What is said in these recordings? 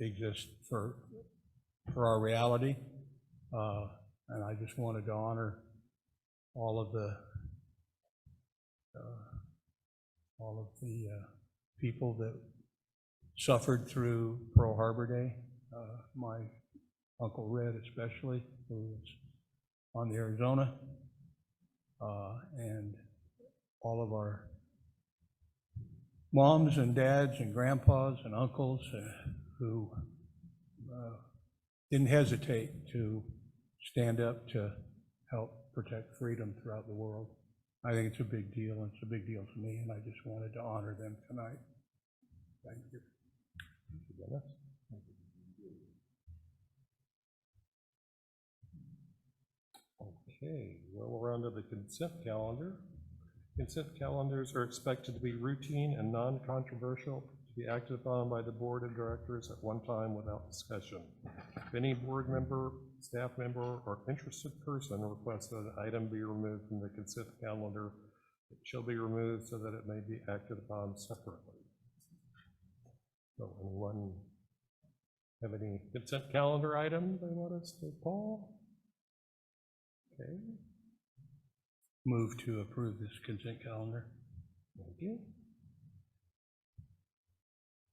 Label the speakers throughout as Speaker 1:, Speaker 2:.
Speaker 1: exist for our reality. And I just wanted to honor all of the people that suffered through Pearl Harbor Day. My Uncle Red especially, who was on the Arizona, and all of our moms and dads and grandpas and uncles who didn't hesitate to stand up to help protect freedom throughout the world. I think it's a big deal, and it's a big deal to me, and I just wanted to honor them tonight. Thank you.
Speaker 2: Thank you, Dennis. Okay, well, we're on to the consent calendar. Consent calendars are expected to be routine and non-controversial, to be acted upon by the board of directors at one time without discussion. If any board member, staff member, or interested person requests that an item be removed from the consent calendar, it shall be removed so that it may be acted upon separately. So anyone have any consent calendar items they want us to pull? Okay.
Speaker 1: Move to approve this consent calendar.
Speaker 2: Thank you.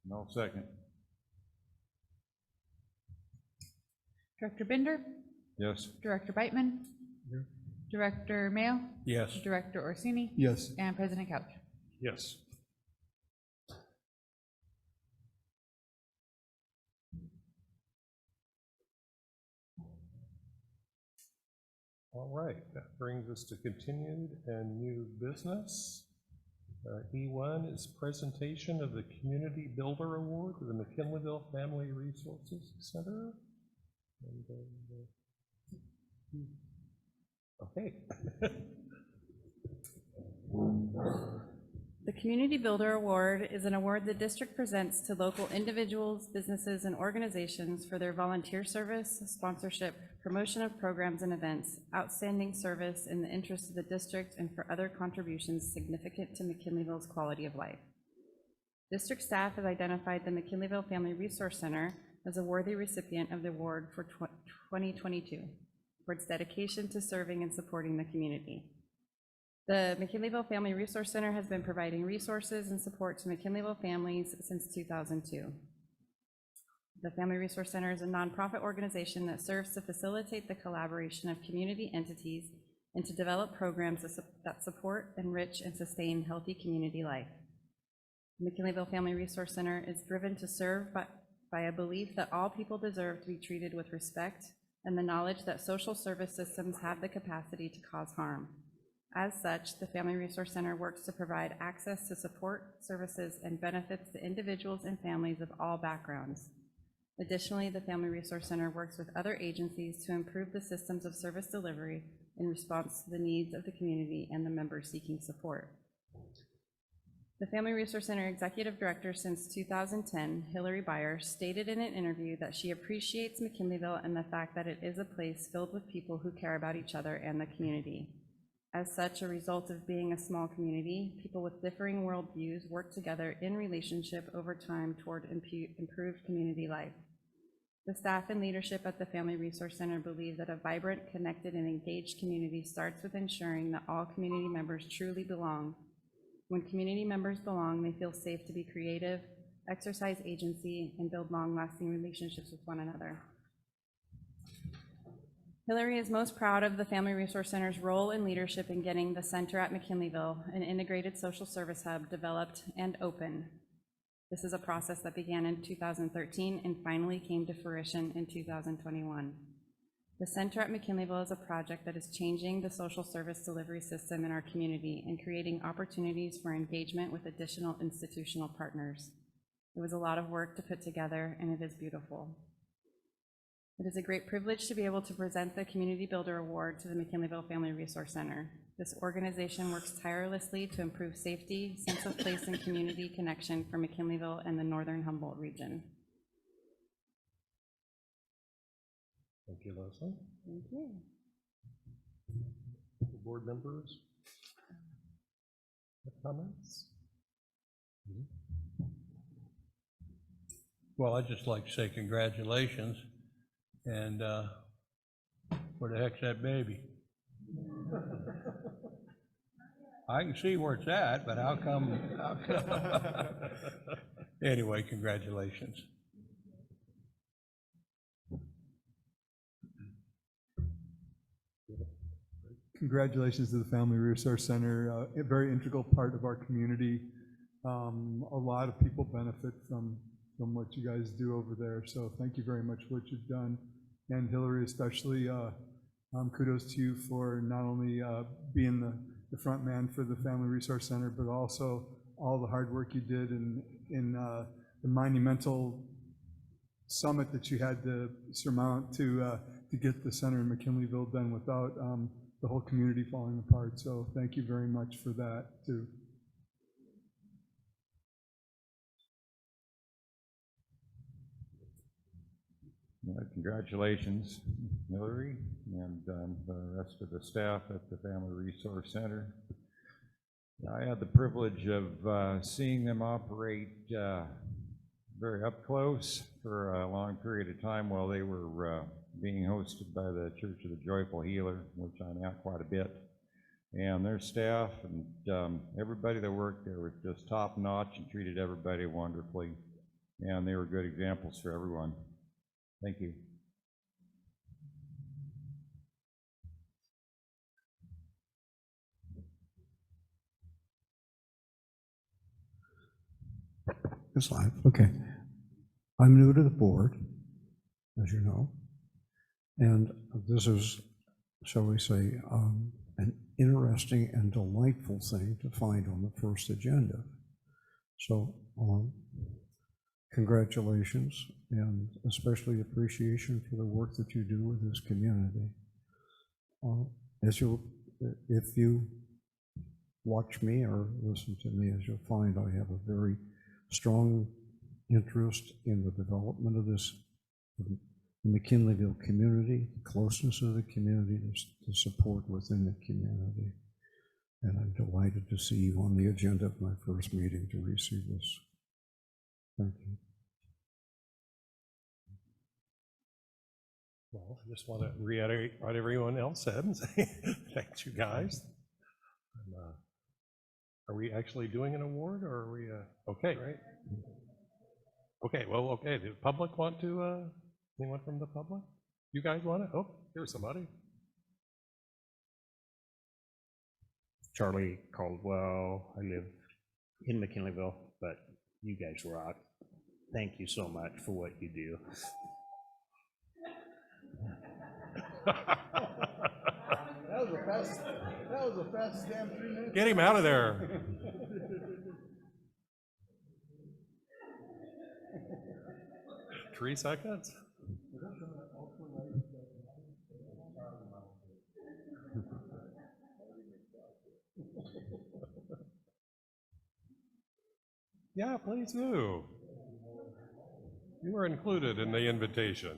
Speaker 3: No, second.
Speaker 4: Director Binder,
Speaker 3: Yes.
Speaker 4: Director Beitman,
Speaker 1: Here.
Speaker 4: Director Mayo,
Speaker 1: Yes.
Speaker 4: Director Orsini,
Speaker 3: Yes.
Speaker 4: and President Couch.
Speaker 2: Yes. All right, that brings us to continued and new business. E1 is presentation of the Community Builder Award to the McKinleyville Family Resources Center. Okay.
Speaker 4: The Community Builder Award is an award the district presents to local individuals, businesses, and organizations for their volunteer service, sponsorship, promotion of programs and events, outstanding service in the interest of the district, and for other contributions significant to McKinleyville's quality of life. District staff has identified the McKinleyville Family Resource Center as a worthy recipient of the award for 2022 for its dedication to serving and supporting the community. The McKinleyville Family Resource Center has been providing resources and support to McKinleyville families since 2002. The Family Resource Center is a nonprofit organization that serves to facilitate the collaboration of community entities and to develop programs that support, enrich, and sustain healthy community life. The McKinleyville Family Resource Center is driven to serve by a belief that all people deserve to be treated with respect and the knowledge that social service systems have the capacity to cause harm. As such, the Family Resource Center works to provide access to support, services, and benefits to individuals and families of all backgrounds. Additionally, the Family Resource Center works with other agencies to improve the systems of service delivery in response to the needs of the community and the members seeking support. The Family Resource Center Executive Director since 2010, Hillary Byers, stated in an interview that she appreciates McKinleyville and the fact that it is a place filled with people who care about each other and the community. As such, a result of being a small community, people with differing worldviews work together in relationship over time toward improved community life. The staff and leadership at the Family Resource Center believe that a vibrant, connected, and engaged community starts with ensuring that all community members truly belong. When community members belong, they feel safe to be creative, exercise agency, and build long-lasting relationships with one another. Hillary is most proud of the Family Resource Center's role and leadership in getting the center at McKinleyville, an integrated social service hub, developed and open. This is a process that began in 2013 and finally came to fruition in 2021. The center at McKinleyville is a project that is changing the social service delivery system in our community and creating opportunities for engagement with additional institutional partners. It was a lot of work to put together, and it is beautiful. It is a great privilege to be able to present the Community Builder Award to the McKinleyville Family Resource Center. This organization works tirelessly to improve safety, sense of place, and community connection for McKinleyville and the Northern Humboldt region.
Speaker 2: Thank you, Leslie.
Speaker 4: Thank you.
Speaker 2: Board members have comments?
Speaker 1: Well, I'd just like to say congratulations, and where the heck's that baby? I can see where it's at, but how come? Anyway, congratulations.
Speaker 5: Congratulations to the Family Resource Center, a very integral part of our community. A lot of people benefit from what you guys do over there, so thank you very much for what you've done. And Hillary especially, kudos to you for not only being the front man for the Family Resource Center, but also all the hard work you did in the monumental summit that you had to surmount to get the center in McKinleyville done without the whole community falling apart. So thank you very much for that too.
Speaker 3: Congratulations, Hillary, and the rest of the staff at the Family Resource Center. I had the privilege of seeing them operate very up close for a long period of time while they were being hosted by the Church of the Joyful Healer, which I'm at quite a bit. And their staff and everybody that worked there was just top notch and treated everybody wonderfully. And they were good examples for everyone. Thank you.
Speaker 6: It's live. Okay. I'm new to the board, as you know, and this is, shall we say, an interesting and delightful thing to find on the first agenda. So, congratulations, and especially appreciation for the work that you do with this community. If you watch me or listen to me, as you'll find, I have a very strong interest in the development of this the McKinleyville community, the closeness of the community, the support within the community. And I'm delighted to see you on the agenda of my first meeting to receive this. Thank you.
Speaker 2: Well, I just want to reiterate what everyone else said and say thanks, you guys. And, are we actually doing an award, or are we, okay, right? Okay, well, okay, the public want to, anyone from the public? You guys want it? Oh, here's somebody.
Speaker 7: Charlie Caldwell. I live in McKinleyville, but you guys rock. Thank you so much for what you do.
Speaker 5: That was the fastest damn 3 minutes.
Speaker 2: Get him out of there. 3 seconds? Yeah, please do. You were included in the invitation.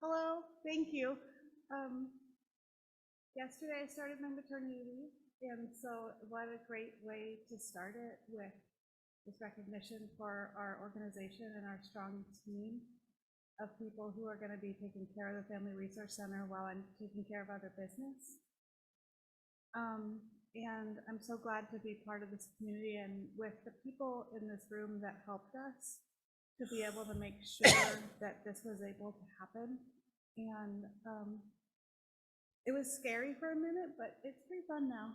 Speaker 8: Hello, thank you. Yesterday I started my maternity leave, and so what a great way to start it with this recognition for our organization and our strong team of people who are going to be taking care of the Family Resource Center while I'm taking care of other business. And I'm so glad to be part of this community and with the people in this room that helped us to be able to make sure that this was able to happen. And it was scary for a minute, but it's pretty fun now.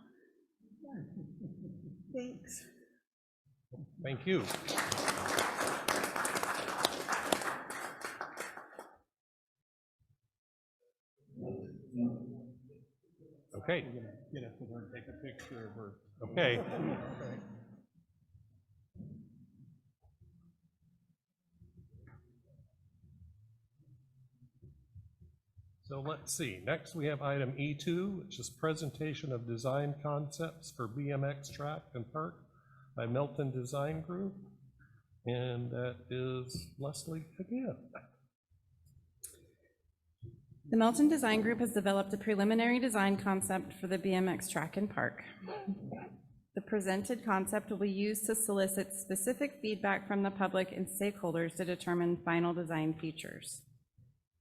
Speaker 8: Thanks.
Speaker 2: Thank you. Okay.
Speaker 1: Get up there and take a picture of her.
Speaker 2: Okay. So let's see, next we have item E2, which is presentation of design concepts for BMX track and park by Melton Design Group. And that is Leslie again.
Speaker 4: The Melton Design Group has developed a preliminary design concept for the BMX track and park. The presented concept will be used to solicit specific feedback from the public and stakeholders to determine final design features.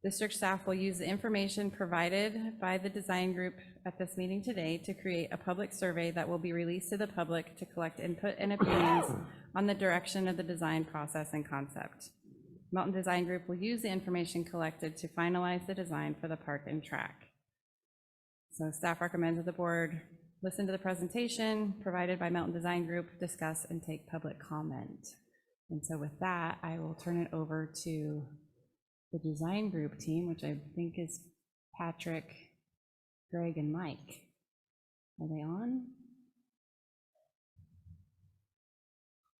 Speaker 4: District staff will use the information provided by the design group at this meeting today to create a public survey that will be released to the public to collect input and opinions on the direction of the design process and concept. Melton Design Group will use the information collected to finalize the design for the park and track. So staff recommends that the board listen to the presentation provided by Melton Design Group, discuss and take public comment. And so with that, I will turn it over to the design group team, which I think is Patrick, Greg, and Mike. Are they on?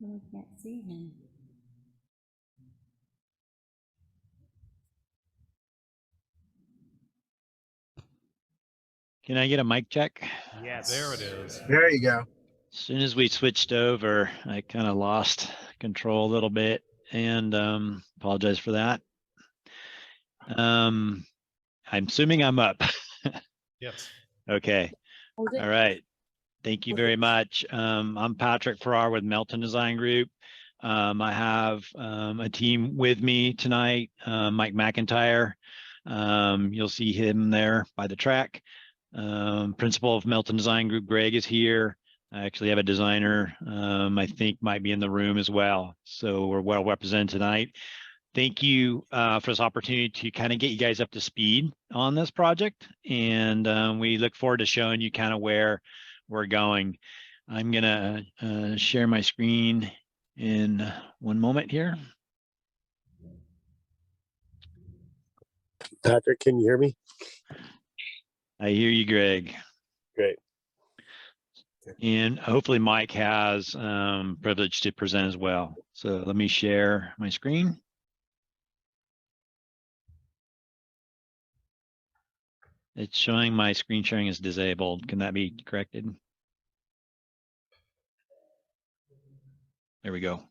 Speaker 4: I can't see him.
Speaker 9: Can I get a mic check?
Speaker 7: Yes.
Speaker 2: There it is.
Speaker 10: There you go.
Speaker 9: As soon as we switched over, I kind of lost control a little bit, and apologize for that. I'm assuming I'm up.
Speaker 2: Yes.
Speaker 9: Okay. All right. Thank you very much. I'm Patrick Farrar with Melton Design Group. I have a team with me tonight, Mike McIntyre. You'll see him there by the track. Principal of Melton Design Group, Greg, is here. I actually have a designer, I think might be in the room as well. So we're well represented tonight. Thank you for this opportunity to kind of get you guys up to speed on this project. And we look forward to showing you kind of where we're going. I'm gonna share my screen in one moment here.
Speaker 10: Patrick, can you hear me?
Speaker 9: I hear you, Greg.
Speaker 10: Great.
Speaker 9: And hopefully Mike has privilege to present as well. So let me share my screen. It's showing my screen sharing is disabled. Can that be corrected? There we go.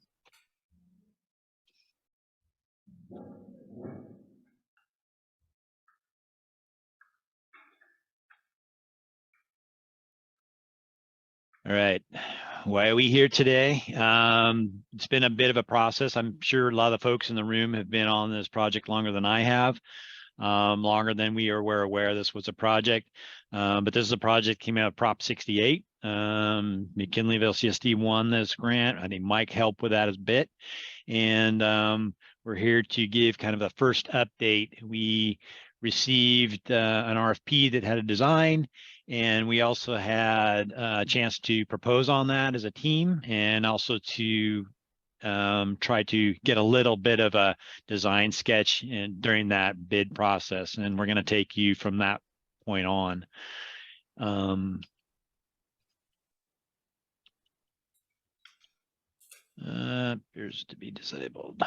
Speaker 9: All right, why are we here today? It's been a bit of a process. I'm sure a lot of the folks in the room have been on this project longer than I have, longer than were aware this was a project. But this is a project came out of Prop 68. McKinleyville CSD won this grant. I think Mike helped with that a bit. And we're here to give kind of the first update. We received an RFP that had a design, and we also had a chance to propose on that as a team, and also to try to get a little bit of a design sketch during that bid process. And we're going to take you from that point on. Appears to be disabled.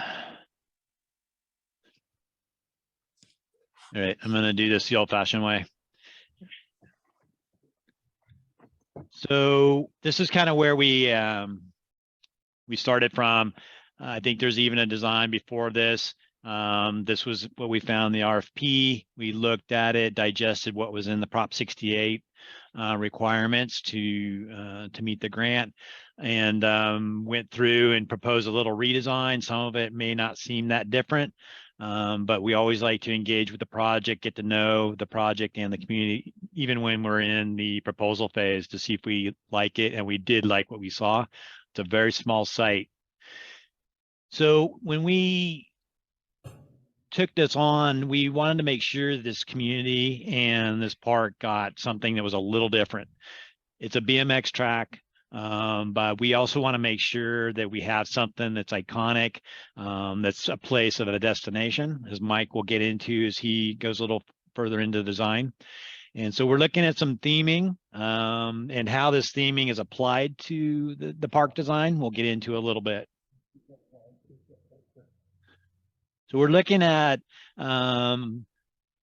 Speaker 9: All right, I'm going to do this the old-fashioned way. So this is kind of where we started from. I think there's even a design before this. This was what we found in the RFP. We looked at it, digested what was in the Prop 68 requirements to meet the grant, and went through and proposed a little redesign. Some of it may not seem that different, but we always like to engage with the project, get to know the project and the community, even when we're in the proposal phase, to see if we like it. And we did like what we saw. It's a very small site. So when we took this on, we wanted to make sure this community and this park got something that was a little different. It's a BMX track, but we also want to make sure that we have something that's iconic, that's a place of a destination, as Mike will get into as he goes a little further into the design. And so we're looking at some theming, and how this theming is applied to the park design, we'll get into a little bit. So we're looking at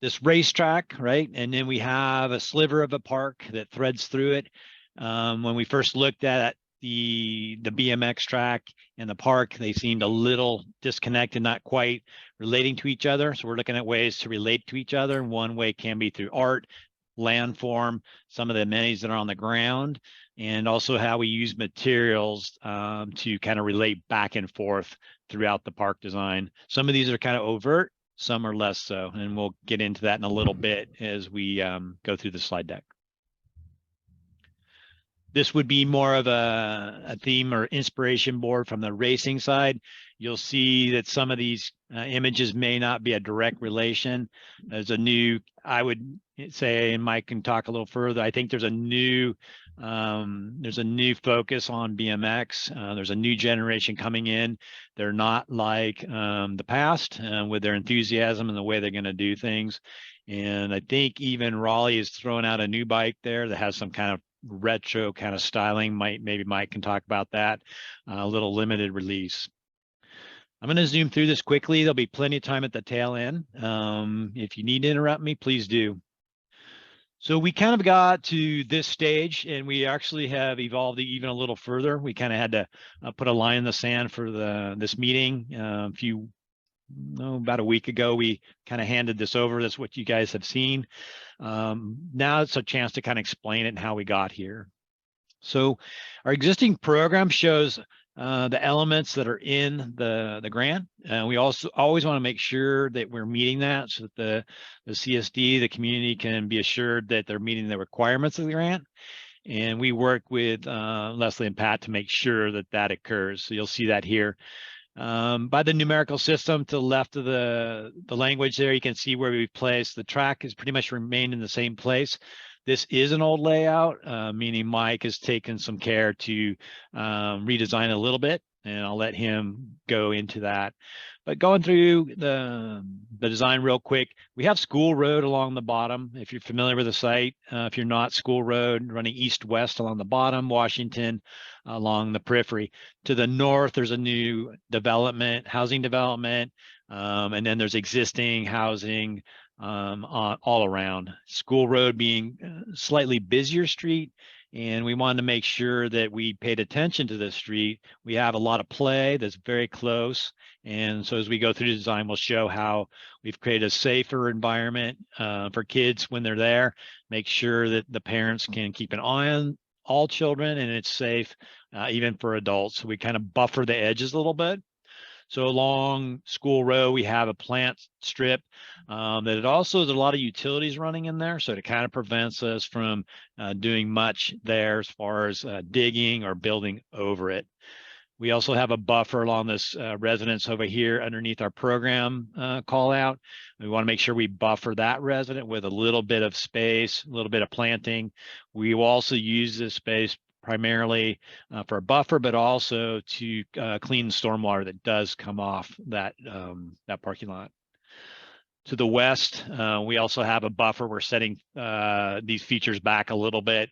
Speaker 9: this racetrack, right? And then we have a sliver of a park that threads through it. When we first looked at the BMX track and the park, they seemed a little disconnected, not quite relating to each other. So we're looking at ways to relate to each other. And one way can be through art, landform, some of the amenities that are on the ground, and also how we use materials to kind of relate back and forth throughout the park design. Some of these are kind of overt, some are less so, and we'll get into that in a little bit as we go through the slide deck. This would be more of a theme or inspiration board from the racing side. You'll see that some of these images may not be a direct relation. There's a new, I would say, and Mike can talk a little further, I think there's a new focus on BMX. There's a new generation coming in. They're not like the past with their enthusiasm and the way they're going to do things. And I think even Raleigh is throwing out a new bike there that has some kind of retro kind of styling. Maybe Mike can talk about that. A little limited release. I'm going to zoom through this quickly. There'll be plenty of time at the tail end. If you need to interrupt me, please do. So we kind of got to this stage, and we actually have evolved even a little further. We kind of had to put a line in the sand for this meeting. About a week ago, we kind of handed this over. That's what you guys have seen. Now it's a chance to kind of explain it and how we got here. So our existing program shows the elements that are in the grant. We also always want to make sure that we're meeting that so that the CSD, the community, can be assured that they're meeting the requirements of the grant. And we work with Leslie and Pat to make sure that that occurs. So you'll see that here. By the numerical system to the left of the language there, you can see where we've placed. The track has pretty much remained in the same place. This is an old layout, meaning Mike has taken some care to redesign a little bit, and I'll let him go into that. But going through the design real quick, we have School Road along the bottom. If you're familiar with the site, if you're not, School Road running east-west along the bottom, Washington along the periphery. To the north, there's a new development, housing development, and then there's existing housing all around. School Road being a slightly busier street, and we wanted to make sure that we paid attention to this street. We have a lot of play that's very close, and so as we go through the design, we'll show how we've created a safer environment for kids when they're there, make sure that the parents can keep an eye on all children, and it's safe even for adults. So we kind of buffer the edges a little bit. So along School Road, we have a plant strip that it also, there's a lot of utilities running in there. So it kind of prevents us from doing much there as far as digging or building over it. We also have a buffer along this residence over here underneath our program call out. We want to make sure we buffer that resident with a little bit of space, a little bit of planting. We will also use this space primarily for a buffer, but also to clean the stormwater that does come off that parking lot. To the west, we also have a buffer. We're setting these features back a little bit.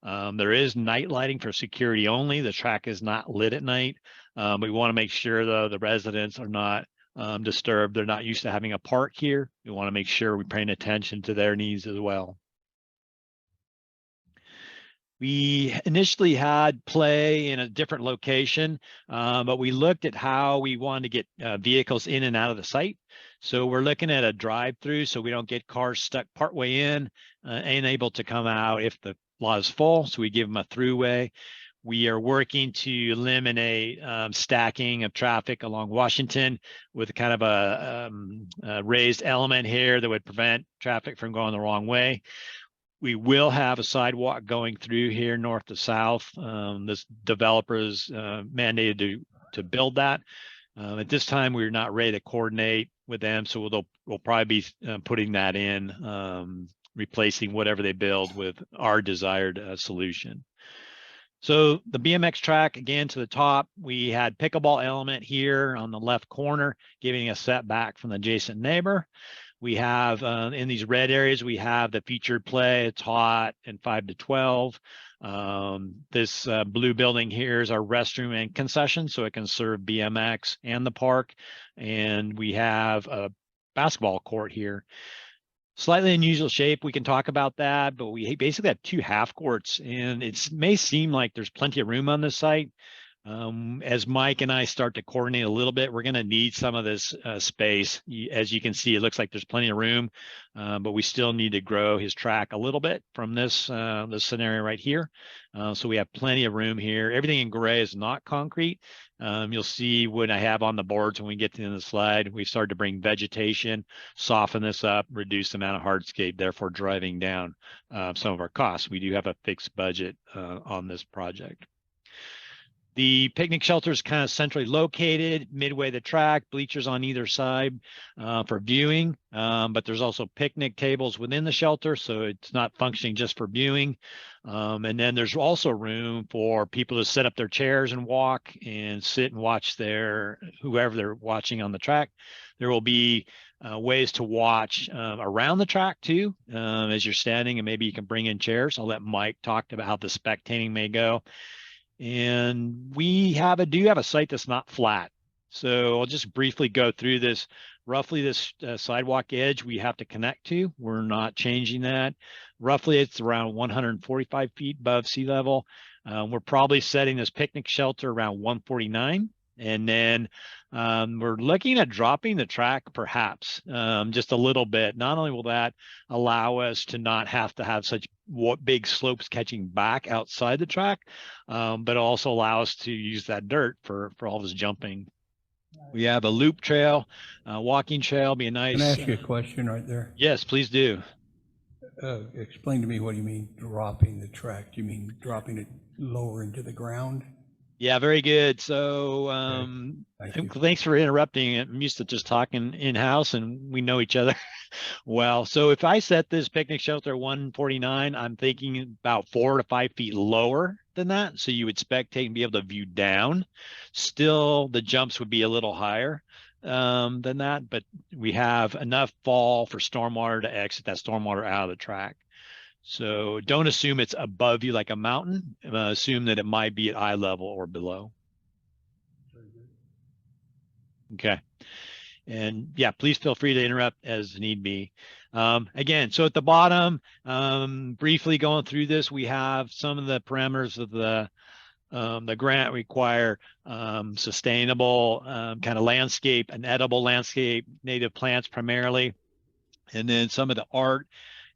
Speaker 9: There is night lighting for security only. The track is not lit at night. We want to make sure, though, the residents are not disturbed. They're not used to having a park here. We want to make sure we're paying attention to their needs as well. We initially had play in a different location, but we looked at how we wanted to get vehicles in and out of the site. So we're looking at a drive-through so we don't get cars stuck partway in and able to come out if the lot is full. So we give them a throughway. We are working to eliminate stacking of traffic along Washington with kind of a raised element here that would prevent traffic from going the wrong way. We will have a sidewalk going through here north to south. This developer is mandated to build that. At this time, we're not ready to coordinate with them, so we'll probably be putting that in, replacing whatever they build with our desired solution. So the BMX track, again, to the top, we had pickleball element here on the left corner, giving a setback from the adjacent neighbor. We have in these red areas, we have the featured play. It's hot and 5 to 12. This blue building here is our restroom and concession, so it can serve BMX and the park. And we have a basketball court here. Slightly unusual shape, we can talk about that, but we basically have two half courts, and it may seem like there's plenty of room on this site, As Mike and I start to coordinate a little bit, we're going to need some of this space. As you can see, it looks like there's plenty of room, but we still need to grow his track a little bit from this scenario right here. So we have plenty of room here. Everything in gray is not concrete. You'll see when I have on the boards when we get to the end of the slide, we started to bring vegetation, soften this up, reduce the amount of hardscape, therefore driving down some of our costs. We do have a fixed budget on this project. The picnic shelter is kind of centrally located, midway the track, bleachers on either side for viewing, but there's also picnic tables within the shelter, so it's not functioning just for viewing. And then there's also room for people to set up their chairs and walk and sit and watch whoever they're watching on the track. There will be ways to watch around the track too, as you're standing, and maybe you can bring in chairs. I'll let Mike talk about how the spectating may go. And we do have a site that's not flat. So I'll just briefly go through this. Roughly this sidewalk edge we have to connect to. We're not changing that. Roughly it's around 145 feet above sea level. We're probably setting this picnic shelter around 149. And then we're looking at dropping the track perhaps just a little bit. Not only will that allow us to not have to have such big slopes catching back outside the track, but also allow us to use that dirt for all this jumping. We have a loop trail, walking trail, be a nice.
Speaker 1: Can I ask you a question right there?
Speaker 9: Yes, please do.
Speaker 1: Explain to me what you mean dropping the track. Do you mean dropping it lower into the ground?
Speaker 9: Yeah, very good. So
Speaker 1: Thank you.
Speaker 9: thanks for interrupting. I'm used to just talking in-house and we know each other well. So if I set this picnic shelter 149, I'm thinking about 4 to 5 feet lower than that. So you would spectate and be able to view down. Still, the jumps would be a little higher than that, but we have enough fall for stormwater to exit that stormwater out of the track. So don't assume it's above you like a mountain. Assume that it might be at eye level or below. Okay. And yeah, please feel free to interrupt as need be. Again, so at the bottom, briefly going through this, we have some of the parameters of the grant require sustainable kind of landscape, an edible landscape, native plants primarily, and then some of the art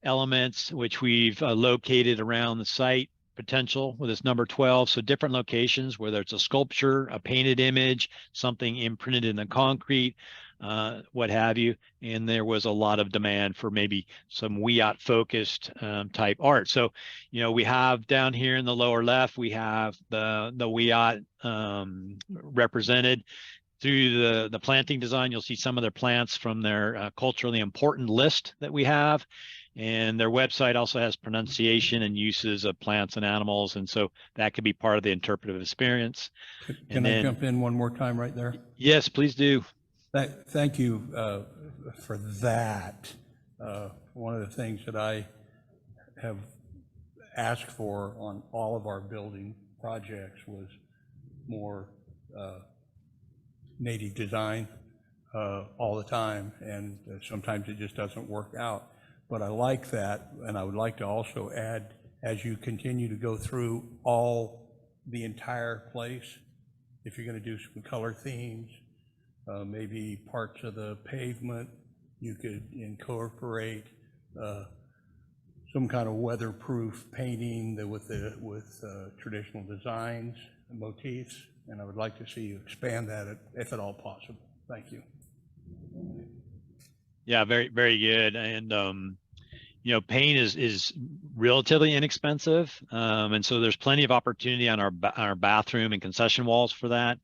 Speaker 9: elements which we've located around the site potential with this number 12. So different locations, whether it's a sculpture, a painted image, something imprinted in the concrete, what have you. And there was a lot of demand for maybe some WIAT focused type art. So, you know, we have down here in the lower left, we have the WIAT represented. Through the planting design, you'll see some of their plants from their culturally important list that we have. And their website also has pronunciation and uses of plants and animals. And so that could be part of the interpretive experience.
Speaker 1: Can I jump in one more time right there?
Speaker 9: Yes, please do.
Speaker 1: Thank you for that. One of the things that I have asked for on all of our building projects was more native design all the time, and sometimes it just doesn't work out. But I like that, and I would like to also add, as you continue to go through the entire place, if you're going to do some color themes, maybe parts of the pavement, you could incorporate some kind of weatherproof painting with traditional designs and motifs, and I would like to see you expand that if at all possible. Thank you.
Speaker 9: Yeah, very, very good. And, you know, paint is relatively inexpensive. And so there's plenty of opportunity on our bathroom and concession walls for that.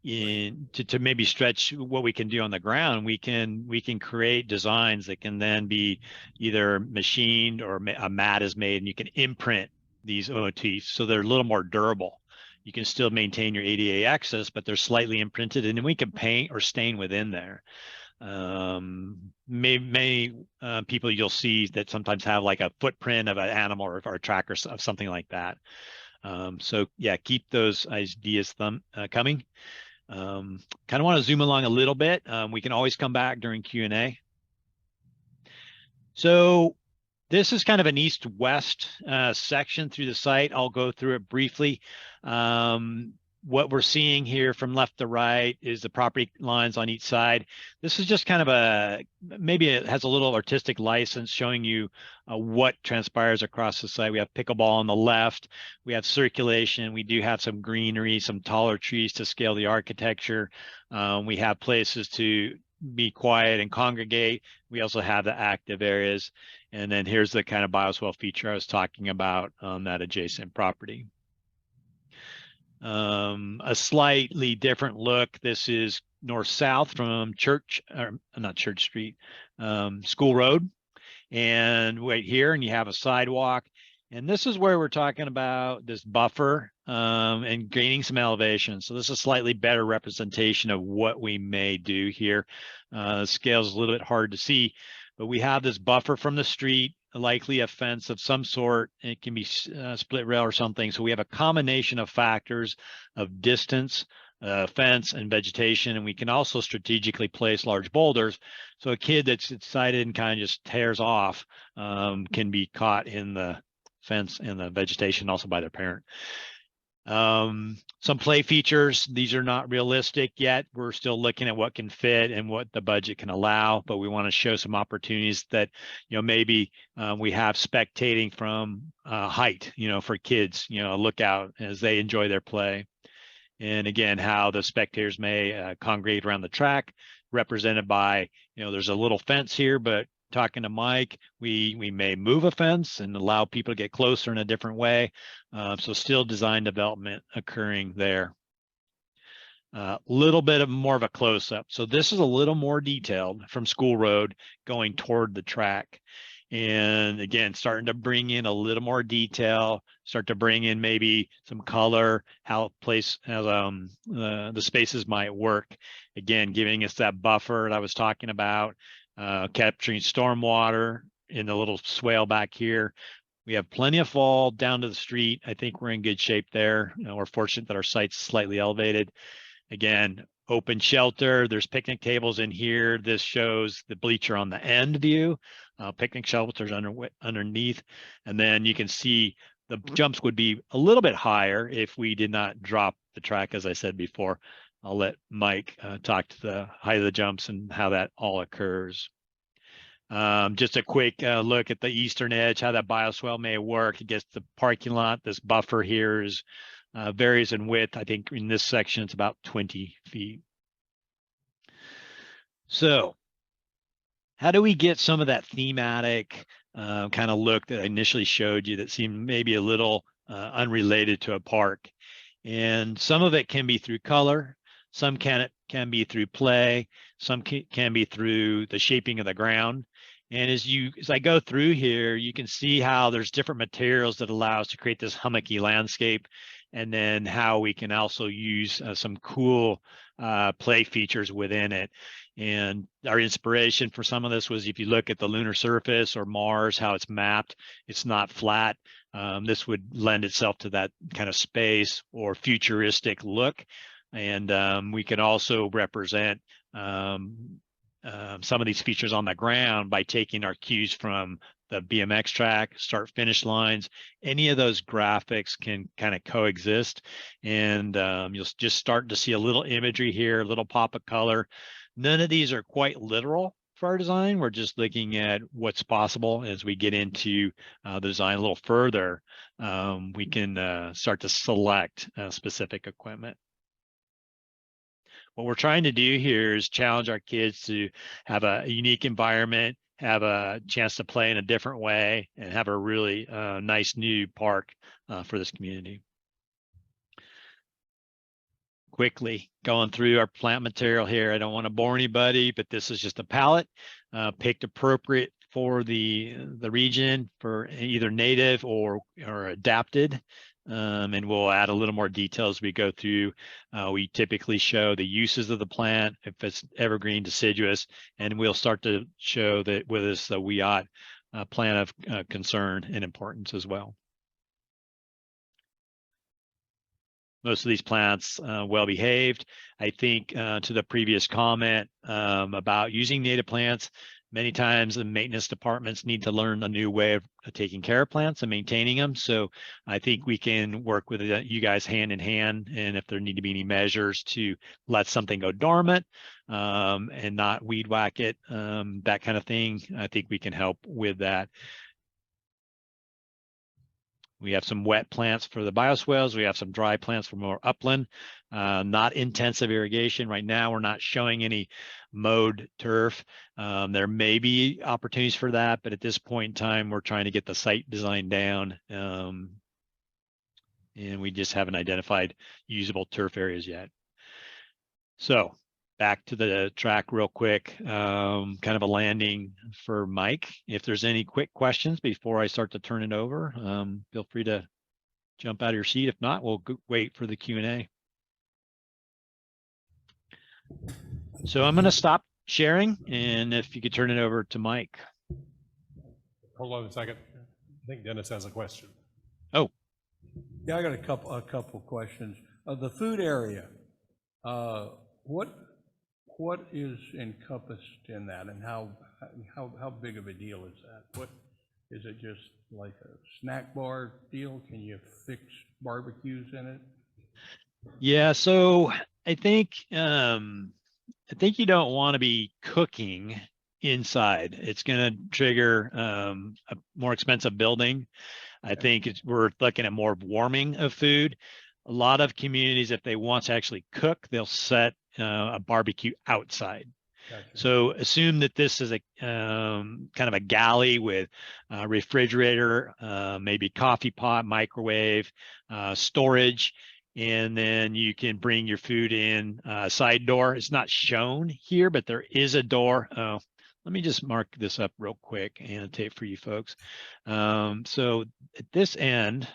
Speaker 9: To maybe stretch what we can do on the ground, we can create designs that can then be either machined or a mat is made and you can imprint these motifs so they're a little more durable. You can still maintain your ADA access, but they're slightly imprinted, and then we can paint or stain within there. Many people you'll see that sometimes have like a footprint of an animal or a track of something like that. So yeah, keep those ideas coming. Kind of want to zoom along a little bit. We can always come back during Q&A. So this is kind of an east-west section through the site. I'll go through it briefly. what we're seeing here from left to right is the property lines on each side. This is just kind of maybe it has a little artistic license showing you what transpires across the site. We have pickleball on the left. We have circulation. We do have some greenery, some taller trees to scale the architecture. We have places to be quiet and congregate. We also have the active areas. And then here's the kind of bioswale feature I was talking about on that adjacent property. A slightly different look. This is north-south from not Church Street, School Road. And right here, and you have a sidewalk. And this is where we're talking about this buffer and gaining some elevation. So this is a slightly better representation of what we may do here. Scale is a little bit hard to see, but we have this buffer from the street, likely a fence of some sort. It can be split rail or something. So we have a combination of factors of distance, fence, and vegetation. And we can also strategically place large boulders. So a kid that's excited and kind of just tears off can be caught in the fence and the vegetation also by their parent. Some play features. These are not realistic yet. We're still looking at what can fit and what the budget can allow, but we want to show some opportunities that, maybe we have spectating from height, for kids, look out as they enjoy their play. And again, how the spectators may congregate around the track, represented by, there's a little fence here, but talking to Mike, we may move a fence and allow people to get closer in a different way. So still design development occurring there. A little bit more of a close-up. So this is a little more detailed from School Road going toward the track. And again, starting to bring in a little more detail, start to bring in maybe some color, how the spaces might work. Again, giving us that buffer that I was talking about. Capturing stormwater in the little swale back here. We have plenty of fall down to the street. I think we're in good shape there. We're fortunate that our site's slightly elevated. Again, open shelter. There's picnic tables in here. This shows the bleacher on the end view. Picnic shelters underneath. And then you can see the jumps would be a little bit higher if we did not drop the track, as I said before. I'll let Mike talk to the height of the jumps and how that all occurs. Just a quick look at the eastern edge, how that bioswale may work against the parking lot. This buffer here is varies in width. I think in this section, it's about 20 feet. So how do we get some of that thematic kind of look that I initially showed you that seemed maybe a little unrelated to a park? And some of it can be through color. Some can be through play. Some can be through the shaping of the ground. And as I go through here, you can see how there's different materials that allow us to create this hummocky landscape, and then how we can also use some cool play features within it. And our inspiration for some of this was, if you look at the lunar surface or Mars, how it's mapped, it's not flat. This would lend itself to that kind of space or futuristic look. And we can also represent some of these features on the ground by taking our cues from the BMX track, start-finish lines. Any of those graphics can kind of coexist, and you'll just start to see a little imagery here, a little pop of color. None of these are quite literal for our design. We're just looking at what's possible. As we get into the design a little further, we can start to select specific equipment. What we're trying to do here is challenge our kids to have a unique environment, have a chance to play in a different way, and have a really nice new park for this community. Quickly going through our plant material here. I don't want to bore anybody, but this is just a palette picked appropriate for the region, for either native or adapted. And we'll add a little more detail as we go through. We typically show the uses of the plant, if it's evergreen, deciduous, and we'll start to show that with this the WIOT plant of concern and importance as well. Most of these plants well behaved. I think to the previous comment about using native plants, many times the maintenance departments need to learn a new way of taking care of plants and maintaining them. So I think we can work with you guys hand in hand. And if there need to be any measures to let something go dormant and not weed whack it, that kind of thing, I think we can help with that. We have some wet plants for the bioswales. We have some dry plants for more upland, not intensive irrigation. Right now, we're not showing any mowed turf. There may be opportunities for that, but at this point in time, we're trying to get the site design down. And we just haven't identified usable turf areas yet. So back to the track real quick, kind of a landing for Mike. If there's any quick questions before I start to turn it over, feel free to jump out of your seat. If not, we'll wait for the Q&A. So I'm going to stop sharing, and if you could turn it over to Mike.
Speaker 2: Hold on a second. I think Dennis has a question.
Speaker 9: Oh,
Speaker 1: Yeah, I got a couple questions. The food area, what is encompassed in that, and how big of a deal is that? What is it? Just like a snack bar deal? Can you fix barbecues in it?
Speaker 9: yeah. So I think you don't want to be cooking inside. It's going to trigger a more expensive building. I think we're looking at more warming of food. A lot of communities, if they want to actually cook, they'll set a barbecue outside.
Speaker 1: Gotcha.
Speaker 9: So assume that this is a kind of a galley with a refrigerator, maybe coffee pot, microwave, storage, and then you can bring your food in side door. It's not shown here, but there is a door. Let me just mark this up real quick, annotate for you folks. So at this end,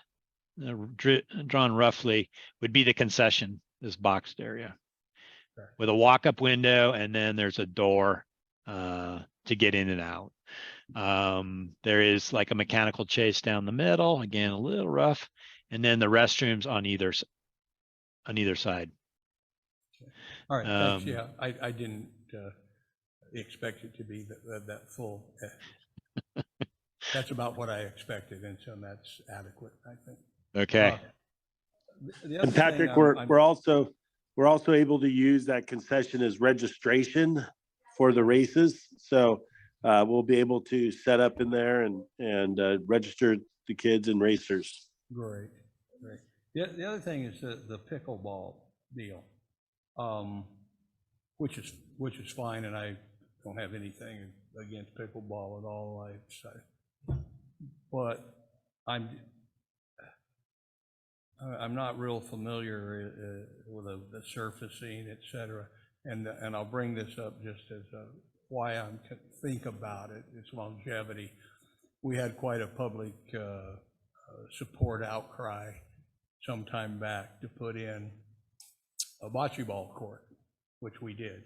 Speaker 9: drawn roughly, would be the concession, this boxed area, with a walk-up window, and then there's a door to get in and out. There is like a mechanical chase down the middle, again, a little rough, and then the restrooms on either side.
Speaker 1: All right, thanks. Yeah, I didn't expect it to be that full. That's about what I expected, and so that's adequate, I think.
Speaker 9: Okay.
Speaker 1: The other
Speaker 10: And Patrick,
Speaker 1: thing
Speaker 10: we're also able to use that concession as registration for the races. So we'll be able to set up in there and register the kids and racers.
Speaker 1: Great. The other thing is the pickleball deal, which is fine, and I don't have anything against pickleball at all. But I'm not real familiar with the surfacing, et cetera, and I'll bring this up just as why I think about it. It's longevity. We had quite a public support outcry some time back to put in a bocce ball court, which we did,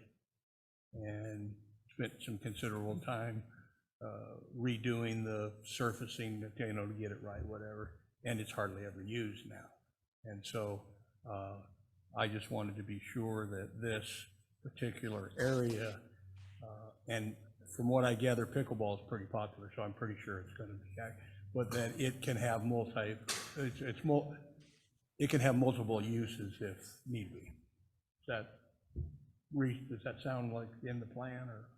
Speaker 1: and spent some considerable time redoing the surfacing, to get it right, whatever, and it's hardly ever used now. And so I just wanted to be sure that this particular area, and from what I gather, pickleball is pretty popular, so I'm pretty sure it's going to be, but that it can have it can have multiple uses if need be. Does that sound like in the plan, or?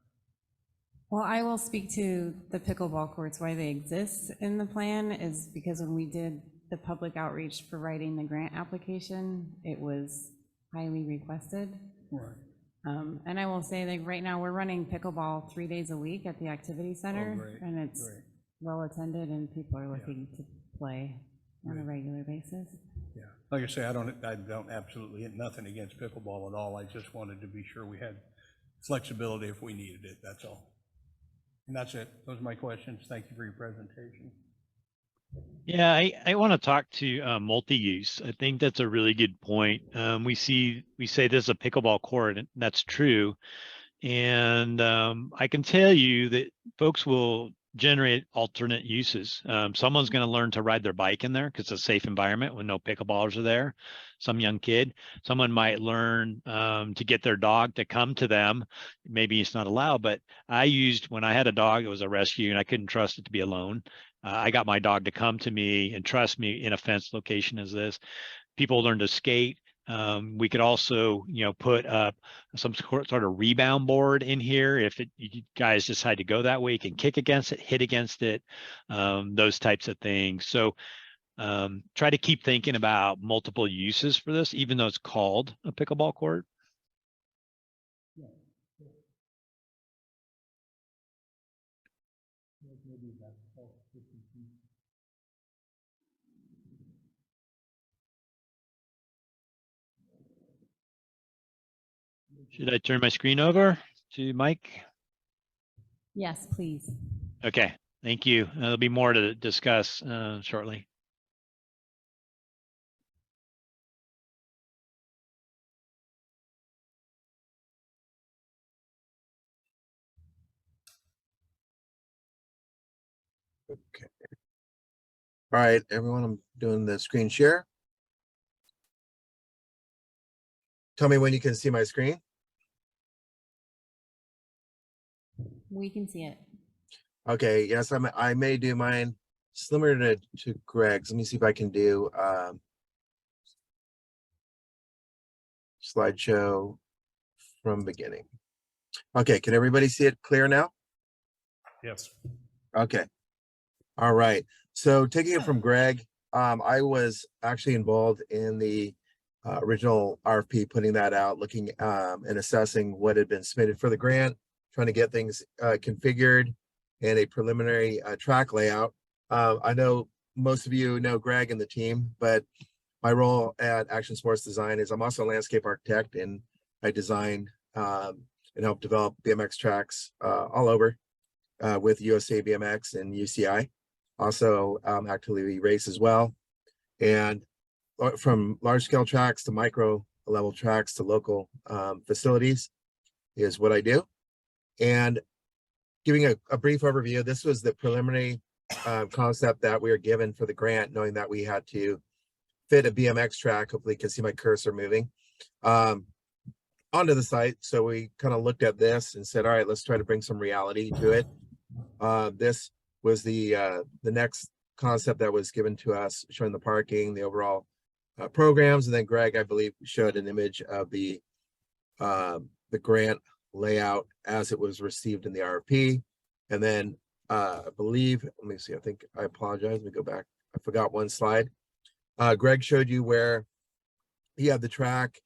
Speaker 4: Well, I will speak to the pickleball courts. Why they exist in the plan is because when we did the public outreach for writing the grant application, it was highly requested.
Speaker 1: Right.
Speaker 4: And I will say that right now we're running pickleball 3 days a week at the activity center,
Speaker 1: great,
Speaker 4: and it's
Speaker 1: great.
Speaker 4: well attended, and people are looking to play on a regular basis.
Speaker 1: Yeah, like I say, I don't absolutely nothing against pickleball at all. I just wanted to be sure we had flexibility if we needed it, that's all. And that's it. Those are my questions. Thank you for your presentation.
Speaker 9: Yeah, I want to talk to multi-use. I think that's a really good point. We say this is a pickleball court, and that's true. And I can tell you that folks will generate alternate uses. Someone's going to learn to ride their bike in there because it's a safe environment when no pickleballers are there. Some young kid, someone might learn to get their dog to come to them. Maybe it's not allowed, but I used, when I had a dog, it was a rescue and I couldn't trust it to be alone. I got my dog to come to me and trust me in a fenced location as this. People learn to skate. We could also, put up some sort of rebound board in here. If you guys decide to go that way, you can kick against it, hit against it, those types of things. So try to keep thinking about multiple uses for this, even though it's called a pickleball court. Should I turn my screen over to Mike?
Speaker 4: Yes, please.
Speaker 9: Okay, thank you. There'll be more to discuss shortly.
Speaker 11: Okay. All right, everyone, I'm doing the screen share. Tell me when you can see my screen.
Speaker 4: We can see it.
Speaker 11: Okay, yes, I may do mine similar to Greg's. Let me see if I can do slideshow from beginning. Okay, can everybody see it clear now?
Speaker 2: Yes.
Speaker 11: Okay. All right. So taking it from Greg, I was actually involved in the original RFP, putting that out, looking and assessing what had been submitted for the grant, trying to get things configured and a preliminary track layout. I know most of you know Greg and the team, but my role at Action Sports Design is I'm also a landscape architect, and I design and help develop BMX tracks all over with USA BMX and UCI. Also actively race as well. And from large scale tracks to micro level tracks to local facilities is what I do. And giving a brief overview, this was the preliminary concept that we were given for the grant, knowing that we had to fit a BMX track, hopefully you can see my cursor moving, onto the site. So we kind of looked at this and said, all right, let's try to bring some reality to it. This was the next concept that was given to us, showing the parking, the overall programs. And then Greg, I believe, showed an image of the grant layout as it was received in the RFP. And then I believe, let me see, I think I apologize. Let me go back. I forgot one slide. Greg showed you where he had the track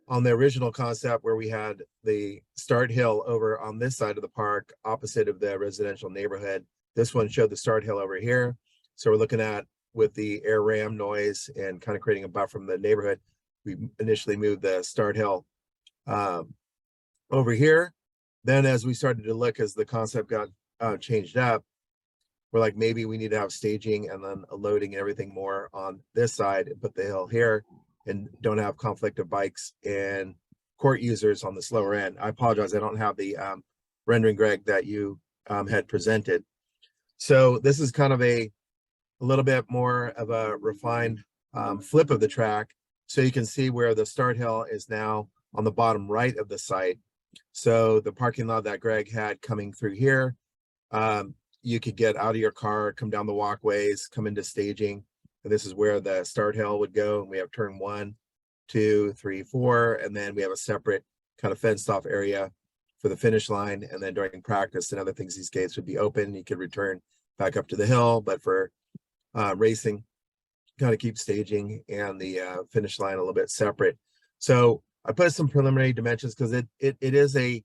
Speaker 11: on the original concept where we had the start hill over on this side of the park, opposite of the residential neighborhood. This one showed the start hill over here. So we're looking at, with the air ram noise and kind of creating a buffer from the neighborhood, we initially moved the start hill over here. Then as we started to look, as the concept got changed up, we're like, maybe we need to have staging and then a loading and everything more on this side and put the hill here, and don't have conflict of bikes and court users on the slower end. I apologize, I don't have the rendering, Greg, that you had presented. So this is kind of a little bit more of a refined flip of the track. So you can see where the start hill is now on the bottom right of the site. So the parking lot that Greg had coming through here, you could get out of your car, come down the walkways, come into staging. And this is where the start hill would go. And we have turn 1, 2, 3, 4. And then we have a separate kind of fenced off area for the finish line. And then during practice and other things, these gates would be open. You could return back up to the hill, but for racing, kind of keep staging and the finish line a little bit separate. So I put some preliminary dimensions because it is a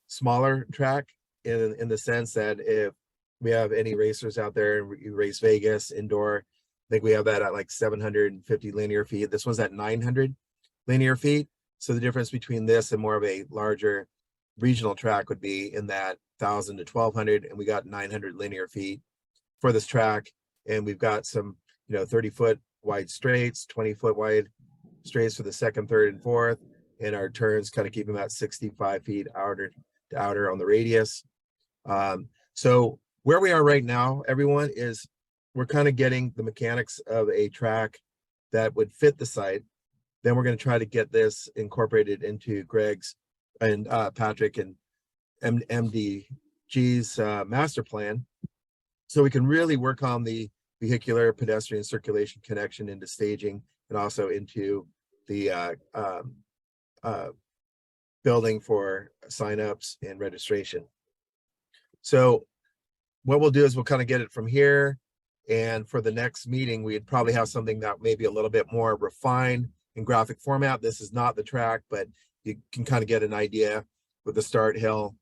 Speaker 11: smaller track in the sense that if we have any racers out there and you race Vegas indoor, I think we have that at like 750 linear feet. This one's at 900 linear feet. So the difference between this and more of a larger regional track would be in that 1,000 to 1,200, and we got 900 linear feet for this track. And we've got some, 30-foot wide straights, 20-foot wide straights for the second, third, and fourth. And our turns kind of keep them at 65 feet outer to outer on the radius. So where we are right now, everyone, is we're kind of getting the mechanics of a track that would fit the site. Then we're going to try to get this incorporated into Greg's and Patrick and MDG's master plan. So we can really work on the vehicular pedestrian circulation connection into staging and also into the building for signups and registration. So what we'll do is we'll kind of get it from here. And for the next meeting, we'd probably have something that may be a little bit more refined in graphic format. This is not the track, but you can kind of get an idea with the start hill,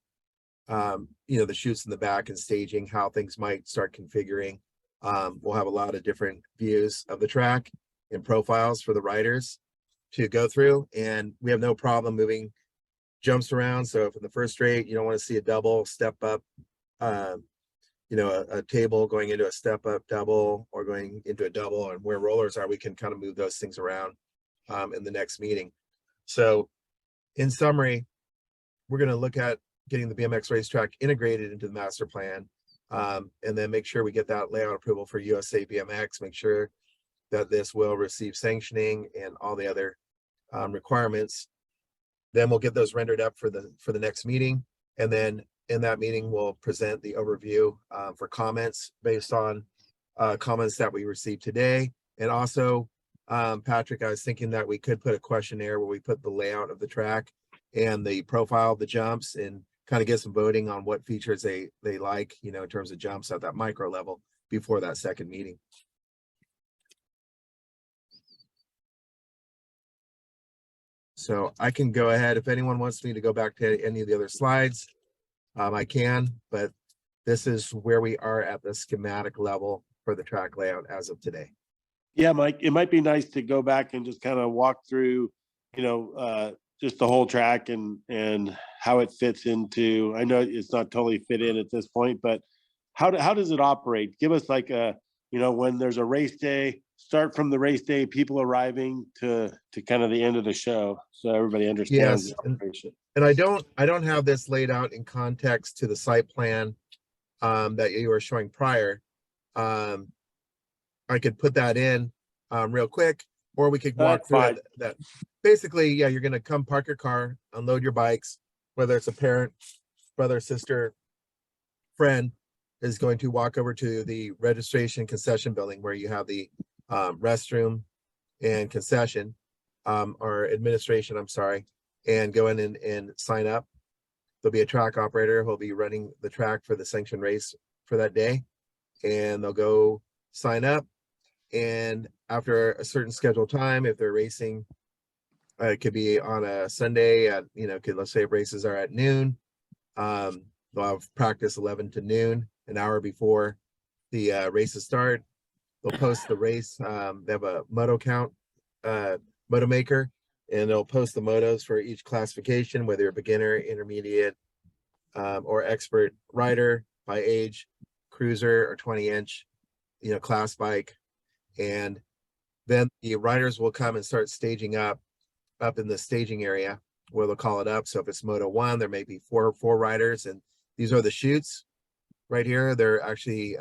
Speaker 11: you know, the chutes in the back and staging, how things might start configuring. We'll have a lot of different views of the track and profiles for the riders to go through. And we have no problem moving jumps around. So if in the first straight, you don't want to see a double step up, you know, a table going into a step up double or going into a double, and where rollers are, we can kind of move those things around in the next meeting. So in summary, we're going to look at getting the BMX racetrack integrated into the master plan, and then make sure we get that layout approval for USA BMX, make sure that this will receive sanctioning and all the other requirements. Then we'll get those rendered up for the next meeting. And then in that meeting, we'll present the overview for comments based on comments that we received today. And also, Patrick, I was thinking that we could put a questionnaire where we put the layout of the track and the profile of the jumps and kind of get some voting on what features they like, you know, in terms of jumps at that micro level before that second meeting. So I can go ahead. If anyone wants me to go back to any of the other slides, I can, but this is where we are at the schematic level for the track layout as of today.
Speaker 10: Yeah, Mike, it might be nice to go back and just kind of walk through, you know, just the whole track and how it fits into, I know it's not totally fit in at this point, but how does it operate? Give us like a, you know, when there's a race day, start from the race day, people arriving to kind of the end of the show. So everybody understands.
Speaker 11: Yes, and I don't have this laid out in context to the site plan that you were showing prior. I could put that in real quick, or we could walk through it. That basically, yeah, you're gonna come park your car, unload your bikes, whether it's a parent, brother, sister, friend is going to walk over to the registration concession building where you have the restroom and concession or administration, I'm sorry, and go in and sign up. There'll be a track operator who'll be running the track for the sanctioned race for that day, and they'll go sign up. And after a certain scheduled time, if they're racing, it could be on a Sunday at, you know, let's say races are at noon. They'll have practice 11 to noon, an hour before the races start. They'll post the race. They have a moto count, moto maker, and they'll post the motos for each classification, whether you're a beginner, intermediate, or expert rider by age, cruiser or 20-inch, you know, class bike. And then the riders will come and start staging up in the staging area where they'll call it up. So if it's Moto 1, there may be four riders, and these are the chutes right here. They're actually,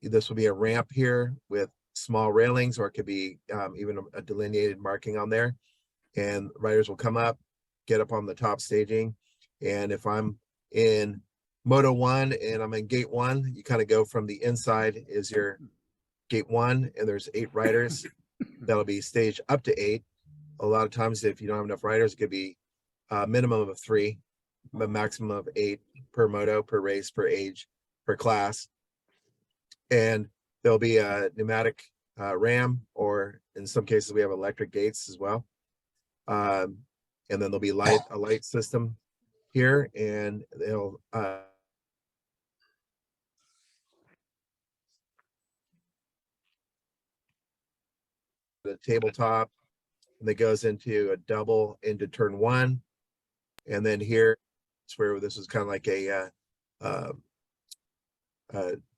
Speaker 11: this will be a ramp here with small railings, or it could be even a delineated marking on there. And riders will come up, get up on the top staging. And if I'm in Moto 1 and I'm in gate 1, you kind of go from the inside is your gate 1, and there's 8 riders that'll be staged up to 8. A lot of times, if you don't have enough riders, it could be a minimum of 3, a maximum of 8 per moto, per race, per age, per class. And there'll be a pneumatic ram, or in some cases we have electric gates as well. And then there'll be a light system here, and they'll the tabletop, and that goes into a double into turn 1. And then here it's where this is kind of like a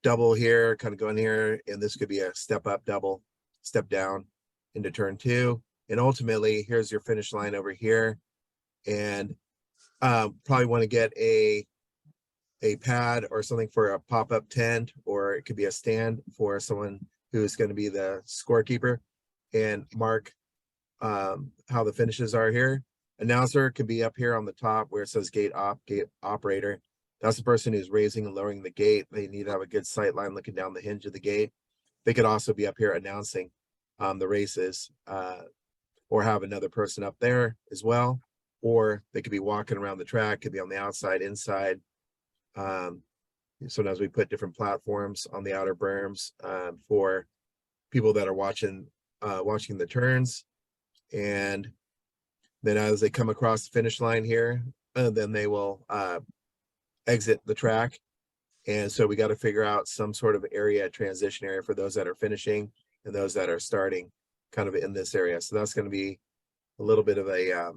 Speaker 11: double here, kind of going here, and this could be a step up double, step down into turn 2. And ultimately, here's your finish line over here. And probably want to get a a pad or something for a pop-up tent, or it could be a stand for someone who's going to be the scorekeeper and mark how the finishes are here. Announcer could be up here on the top where it says gate operator. That's the person who's raising and lowering the gate. They need to have a good sight line looking down the hinge of the gate. They could also be up here announcing the races, or have another person up there as well. Or they could be walking around the track, could be on the outside, inside. Sometimes we put different platforms on the outer berms for people that are watching the turns. And then as they come across the finish line here, then they will exit the track. And so we got to figure out some sort of transition area for those that are finishing and those that are starting kind of in this area. So that's going to be a little bit of a,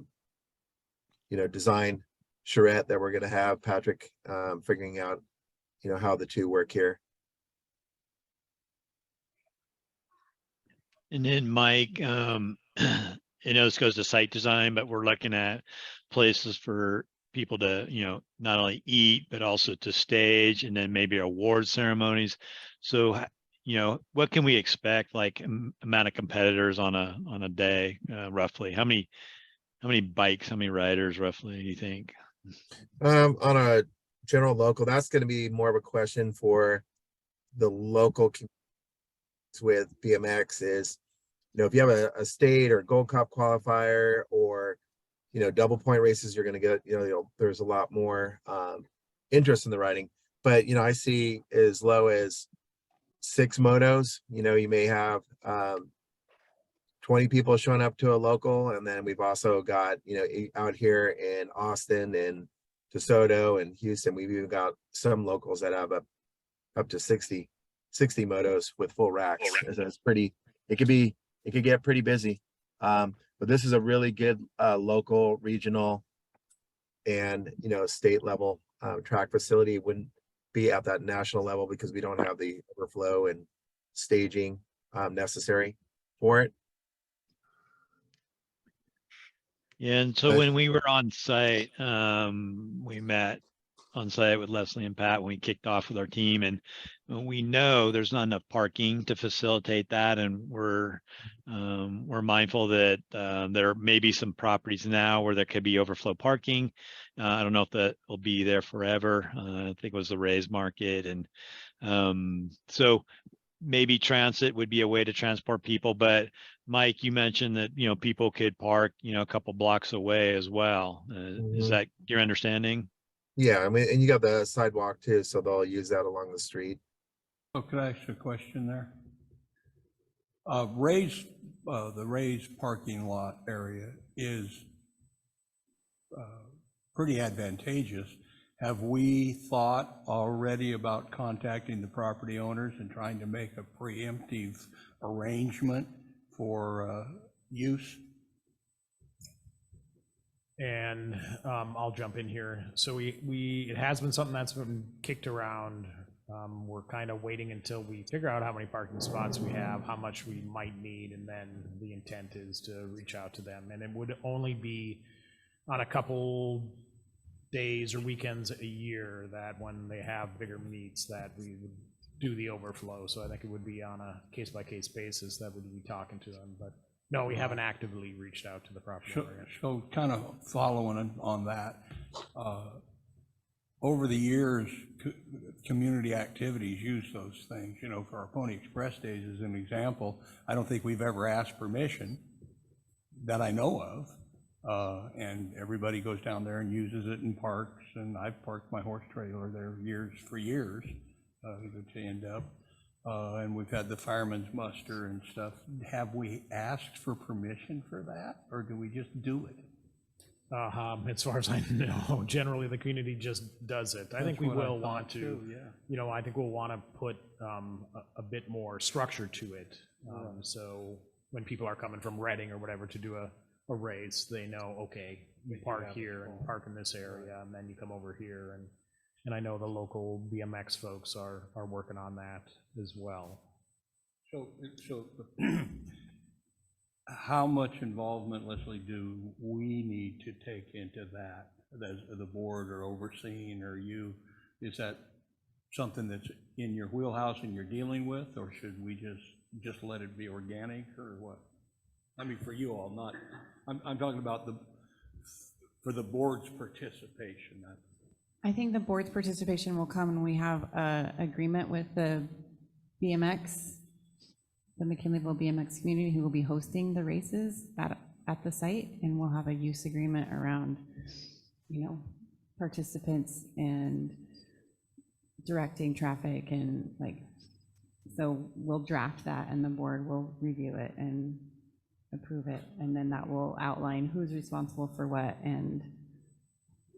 Speaker 11: design charrette that we're going to have Patrick figuring out, how the two work here.
Speaker 9: And then Mike, I know this goes to site design, but we're looking at places for people to, not only eat, but also to stage, and then maybe award ceremonies. So, what can we expect, like amount of competitors on a day, roughly? How many bikes, how many riders roughly do you think?
Speaker 11: On a general local, that's going to be more of a question for the local with BMX is, if you have a state or Gold Cup qualifier or, double point races, you're going to get, there's a lot more interest in the riding. But, I see as low as 6 motos, you may have 20 people showing up to a local. And then we've also got, out here in Austin and DeSoto and Houston, we've even got some locals that have up to 60 motos with full racks. So it's pretty, it could get pretty busy. But this is a really good local, regional, and state level track facility. It wouldn't be at that national level because we don't have the overflow and staging necessary for it.
Speaker 9: Yeah, and so when we were on site, we met on site with Leslie and Pat when we kicked off with our team, and we know there's not enough parking to facilitate that, and we're mindful that there may be some properties now where there could be overflow parking. I don't know if that will be there forever. I think it was the Rays Market, and so maybe transit would be a way to transport people. But Mike, you mentioned that people could park a couple blocks away as well. Is that your understanding?
Speaker 11: Yeah, I mean, and you got the sidewalk too, so they'll use that along the street.
Speaker 1: Oh, could I ask a question there? The Rays parking lot area is pretty advantageous. Have we thought already about contacting the property owners and trying to make a preemptive arrangement for use?
Speaker 12: And I'll jump in here. So it has been something that's been kicked around. We're kind of waiting until we figure out how many parking spots we have, how much we might need, and then the intent is to reach out to them. And it would only be on a couple days or weekends a year that when they have bigger meets that we would do the overflow. So I think it would be on a case-by-case basis that we'd be talking to them. But no, we haven't actively reached out to the property owner.
Speaker 1: So kind of following on that, over the years, community activities use those things. For our Pony Express days as an example, I don't think we've ever asked permission that I know of. And everybody goes down there and uses it in parks, and I've parked my horse trailer there for years to end up. And we've had the fireman's muster and stuff. Have we asked for permission for that, or do we just do it?
Speaker 12: As far as I know, generally the community just does it. I think we will want to, I think we'll want to put a bit more structure to it. So when people are coming from Reading or whatever to do a race, they know, okay, you park here and park in this area, and then you come over here. And I know the local BMX folks are working on that as well.
Speaker 1: So how much involvement, Leslie, do we need to take into that as the board or overseeing, or you Is that something that's in your wheelhouse and you're dealing with, or should we just let it be organic, or what? I mean, for you all, not, I'm talking about for the board's participation.
Speaker 4: I think the board's participation will come when we have a agreement with the BMX, the McKinleyville BMX community, who will be hosting the races at the site, and we'll have a use agreement around, you know, participants and directing traffic and like, so we'll draft that and the board will review it and approve it, and then that will outline who's responsible for what and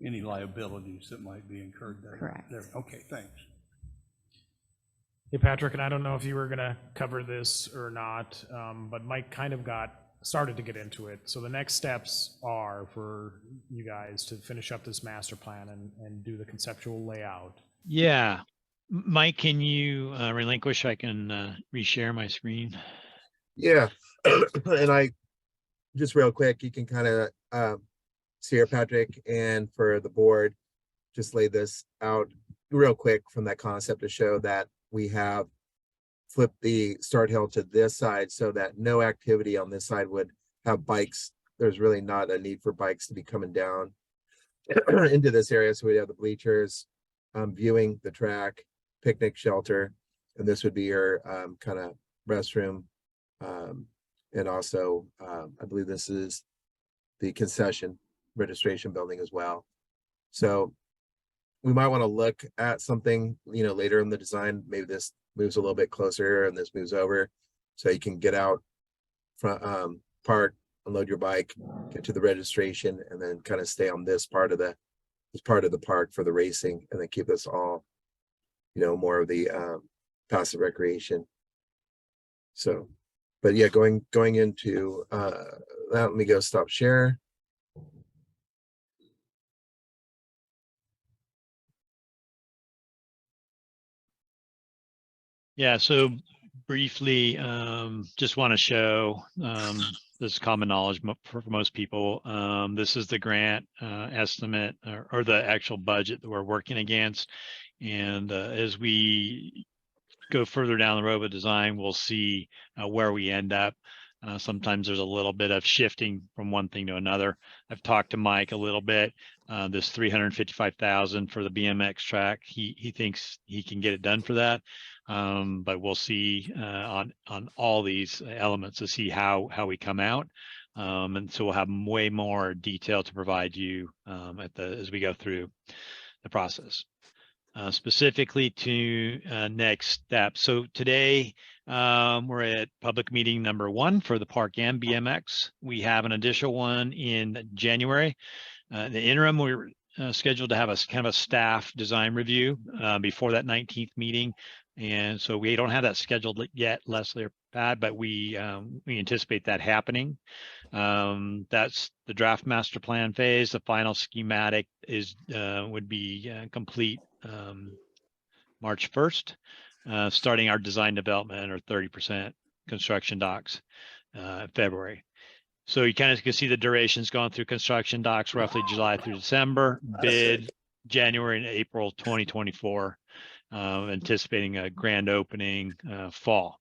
Speaker 1: Any liabilities that might be incurred there?
Speaker 4: Correct.
Speaker 1: Okay, thanks.
Speaker 12: Hey, Patrick, and I don't know if you were gonna cover this or not, but Mike kind of started to get into it. So the next steps are for you guys to finish up this master plan and do the conceptual layout.
Speaker 9: Yeah. Mike, can you relinquish? I can reshare my screen.
Speaker 11: Yeah, and I, just real quick, you can kind of see here, Patrick, and for the board, just lay this out real quick from that concept to show that we have flipped the start hill to this side so that no activity on this side would have bikes. There's really not a need for bikes to be coming down into this area. So we have the bleachers, viewing the track, picnic shelter, and this would be your kind of restroom. And also, I believe this is the concession registration building as well. So we might want to look at something, you know, later in the design. Maybe this moves a little bit closer and this moves over, so you can get out from park, unload your bike, get to the registration, and then kind of stay on this part of the park for the racing, and then keep this all, you know, more of the passive recreation. So, but yeah, going into that, let me go stop share.
Speaker 9: Yeah, so briefly, just want to show, this is common knowledge for most people. This is the grant estimate or the actual budget that we're working against. And as we go further down the road with design, we'll see where we end up. Sometimes there's a little bit of shifting from one thing to another. I've talked to Mike a little bit. This $355,000 for the BMX track, he thinks he can get it done for that. But we'll see on all these elements to see how we come out. And so we'll have way more detail to provide you as we go through the process. Specifically to next steps. So today we're at public meeting number 1 for the park and BMX. We have an additional one in January. In the interim, we're scheduled to have a kind of a staff design review before that 19th meeting. And so we don't have that scheduled yet, Leslie or Pat, but we anticipate that happening. That's the draft master plan phase. The final schematic would be complete March 1st, starting our design development or 30% construction docs February. So you kind of can see the durations going through construction docs, roughly July through December, bid January and April 2024, anticipating a grand opening fall.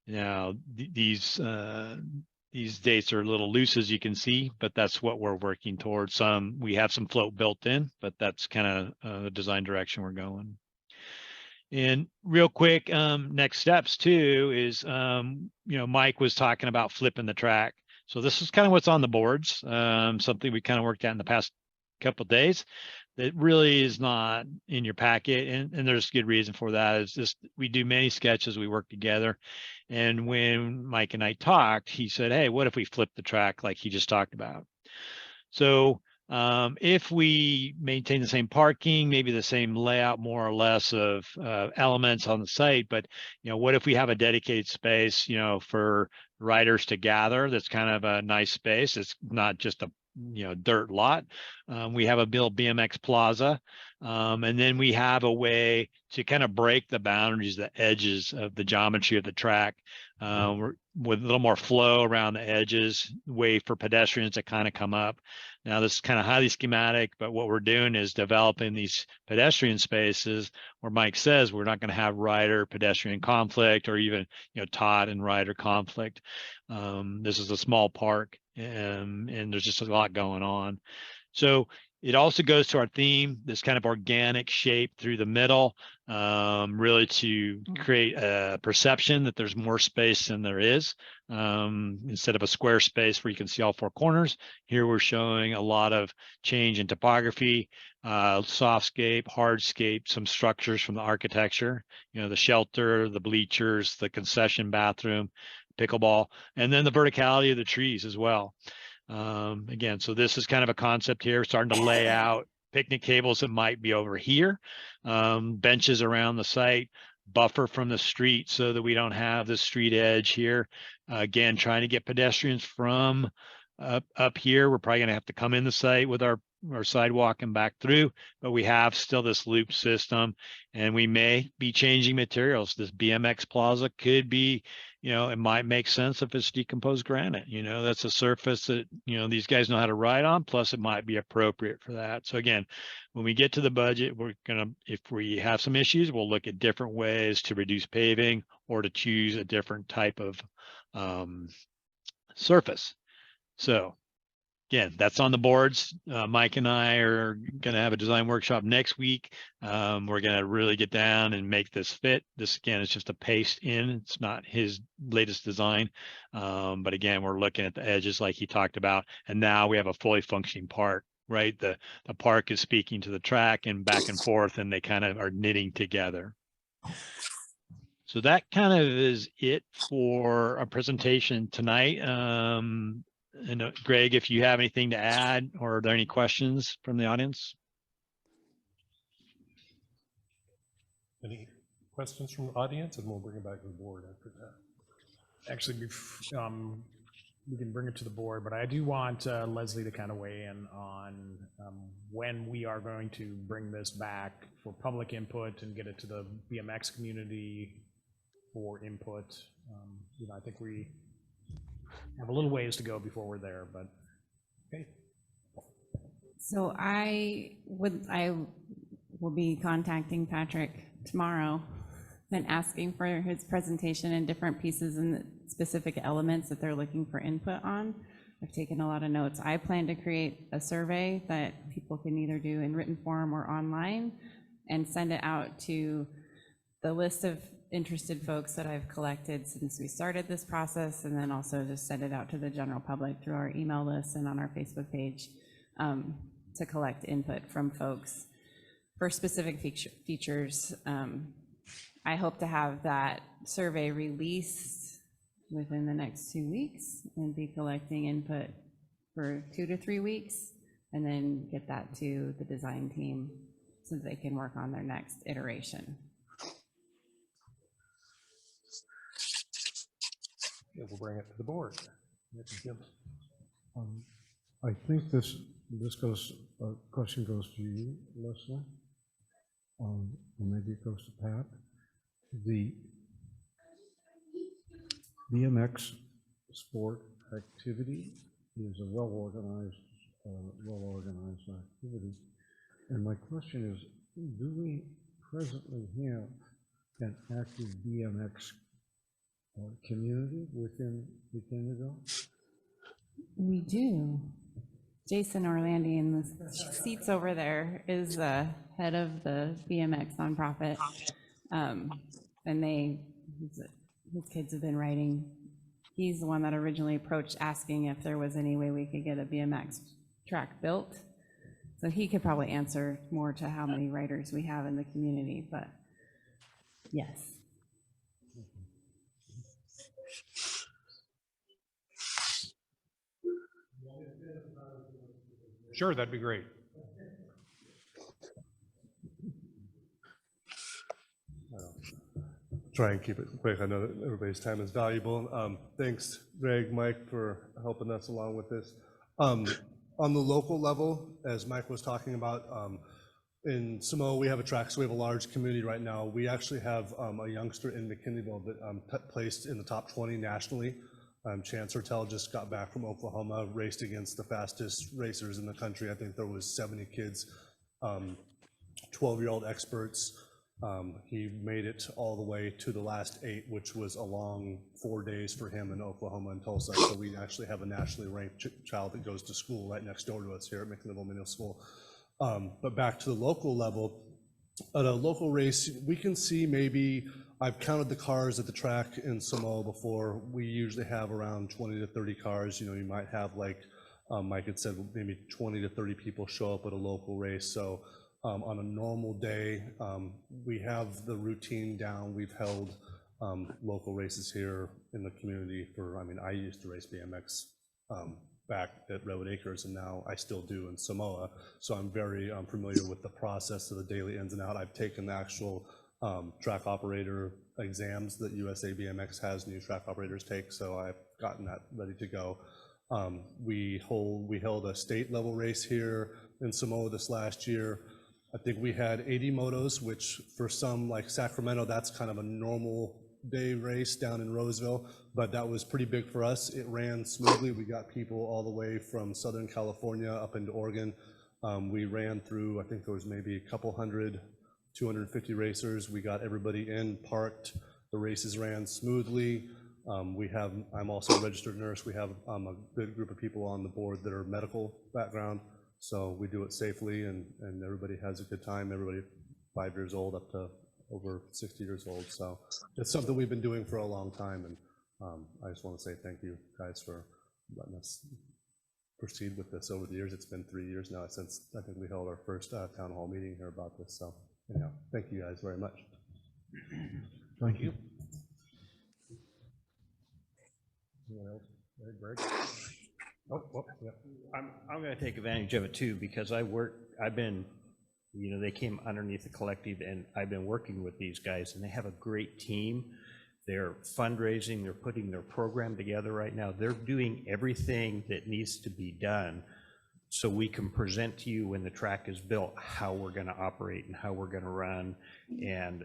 Speaker 9: Now these dates are a little loose, as you can see, but that's what we're working towards. We have some float built in, but that's kind of the design direction we're going. And real quick, next steps too is, Mike was talking about flipping the track. So this is kind of what's on the boards, something we kind of worked at in the past couple of days. That really is not in your packet, and there's good reason for that. It's just we do many sketches, we work together, and when Mike and I talked, he said, "Hey, what if we flip the track like he just talked about?" So if we maintain the same parking, maybe the same layout, more or less of elements on the site, but what if we have a dedicated space, for riders to gather? That's kind of a nice space. It's not just a dirt lot. We have a built BMX plaza. And then we have a way to kind of break the boundaries, the edges of the geometry of the track, with a little more flow around the edges, way for pedestrians to kind of come up. Now, this is kind of highly schematic, but what we're doing is developing these pedestrian spaces where Mike says we're not going to have rider pedestrian conflict, or even, Todd and rider conflict. This is a small park, and there's just a lot going on. So it also goes to our theme, this kind of organic shape through the middle, really to create a perception that there's more space than there is. Instead of a square space where you can see all four corners, here we're showing a lot of change in topography, softscape, hardscape, some structures from the architecture, the shelter, the bleachers, the concession bathroom, pickleball, and then the verticality of the trees as well. Again, so this is kind of a concept here, starting to lay out picnic tables that might be over here, benches around the site, buffer from the street so that we don't have the street edge here. Again, trying to get pedestrians from up here. We're probably going to have to come in the site with our sidewalk and back through, but we have still this loop system, and we may be changing materials. This BMX plaza could be, it might make sense if it's decomposed granite. That's a surface that, these guys know how to ride on, plus it might be appropriate for that. So again, when we get to the budget, if we have some issues, we'll look at different ways to reduce paving or to choose a different type of surface. So again, that's on the boards. Mike and I are going to have a design workshop next week. We're going to really get down and make this fit. This, again, is just a paste in. It's not his latest design. But again, we're looking at the edges like he talked about. And now we have a fully functioning park, right? The park is speaking to the track and back and forth, and they kind of are knitting together. So that kind of is it for our presentation tonight. And Greg, if you have anything to add, or are there any questions from the audience?
Speaker 2: Any questions from the audience? And we'll bring it back to the board after that.
Speaker 12: Actually, we can bring it to the board, but I do want Leslie to kind of weigh in on when we are going to bring this back for public input and get it to the BMX community for input. I think we have a little ways to go before we're there, but okay.
Speaker 4: So I will be contacting Patrick tomorrow and asking for his presentation and different pieces and the specific elements that they're looking for input on. I've taken a lot of notes. I plan to create a survey that people can either do in written form or online and send it out to the list of interested folks that I've collected since we started this process, and then also just send it out to the general public through our email list and on our Facebook page to collect input from folks for specific features. I hope to have that survey released within the next 2 weeks and be collecting input for 2 to 3 weeks, and then get that to the design team so they can work on their next iteration.
Speaker 2: We'll bring it to the board.
Speaker 6: I think this question goes to you, Leslie. Or maybe it goes to Pat. The BMX sport activity is a well-organized activity. And my question is, do we presently have an active BMX community within Canada?
Speaker 4: We do. Jason Orlandi in the seats over there is the head of the BMX nonprofit. And his kids have been riding. He's the one that originally approached asking if there was any way we could get a BMX track built. So he could probably answer more to how many riders we have in the community, but yes.
Speaker 2: Sure, that'd be great.
Speaker 13: Try and keep it quick. I know that everybody's time is valuable. Thanks, Greg, Mike, for helping us along with this. On the local level, as Mike was talking about, in Samoa, we have a track, so we have a large community right now. We actually have a youngster in McKinleyville that placed in the top 20 nationally. Chance Hertel just got back from Oklahoma, raced against the fastest racers in the country. I think there was 70 kids, 12-year-old experts. He made it all the way to the last 8, which was a long 4 days for him in Oklahoma and Tulsa. So we actually have a nationally ranked child that goes to school right next door to us here at McKinleyville Middle School. But back to the local level, at a local race, we can see maybe, I've counted the cars at the track in Samoa before. We usually have around 20 to 30 cars. You know, you might have, like Mike had said, maybe 20 to 30 people show up at a local race. So on a normal day, we have the routine down. We've held local races here in the community for, I mean, I used to race BMX back at Redwood Acres, and now I still do in Samoa. So I'm very familiar with the process of the daily ins and out. I've taken the actual track operator exams that USA BMX has new track operators take, so I've gotten that ready to go. We held a state level race here in Samoa this last year. I think we had 80 motos, which for some like Sacramento, that's kind of a normal day race down in Roseville, but that was pretty big for us. It ran smoothly. We got people all the way from Southern California up into Oregon. We ran through, I think there was maybe a couple hundred, 250 racers. We got everybody in, parked. The races ran smoothly. I'm also a registered nurse. We have a good group of people on the board that are medical background. So we do it safely, and everybody has a good time. Everybody 5 years old up to over 60 years old. So it's something we've been doing for a long time. And I just want to say thank you guys for letting us proceed with this over the years. It's been 3 years now since I think we held our first town hall meeting here about this. So anyhow, thank you guys very much.
Speaker 6: Thank you.
Speaker 2: Anyone else? Greg? Oh, yeah.
Speaker 7: I'm going to take advantage of it too, because I've been, you know, they came underneath the collective, and I've been working with these guys, and they have a great team. They're fundraising, they're putting their program together right now. They're doing everything that needs to be done so we can present to you when the track is built how we're going to operate and how we're going to run. And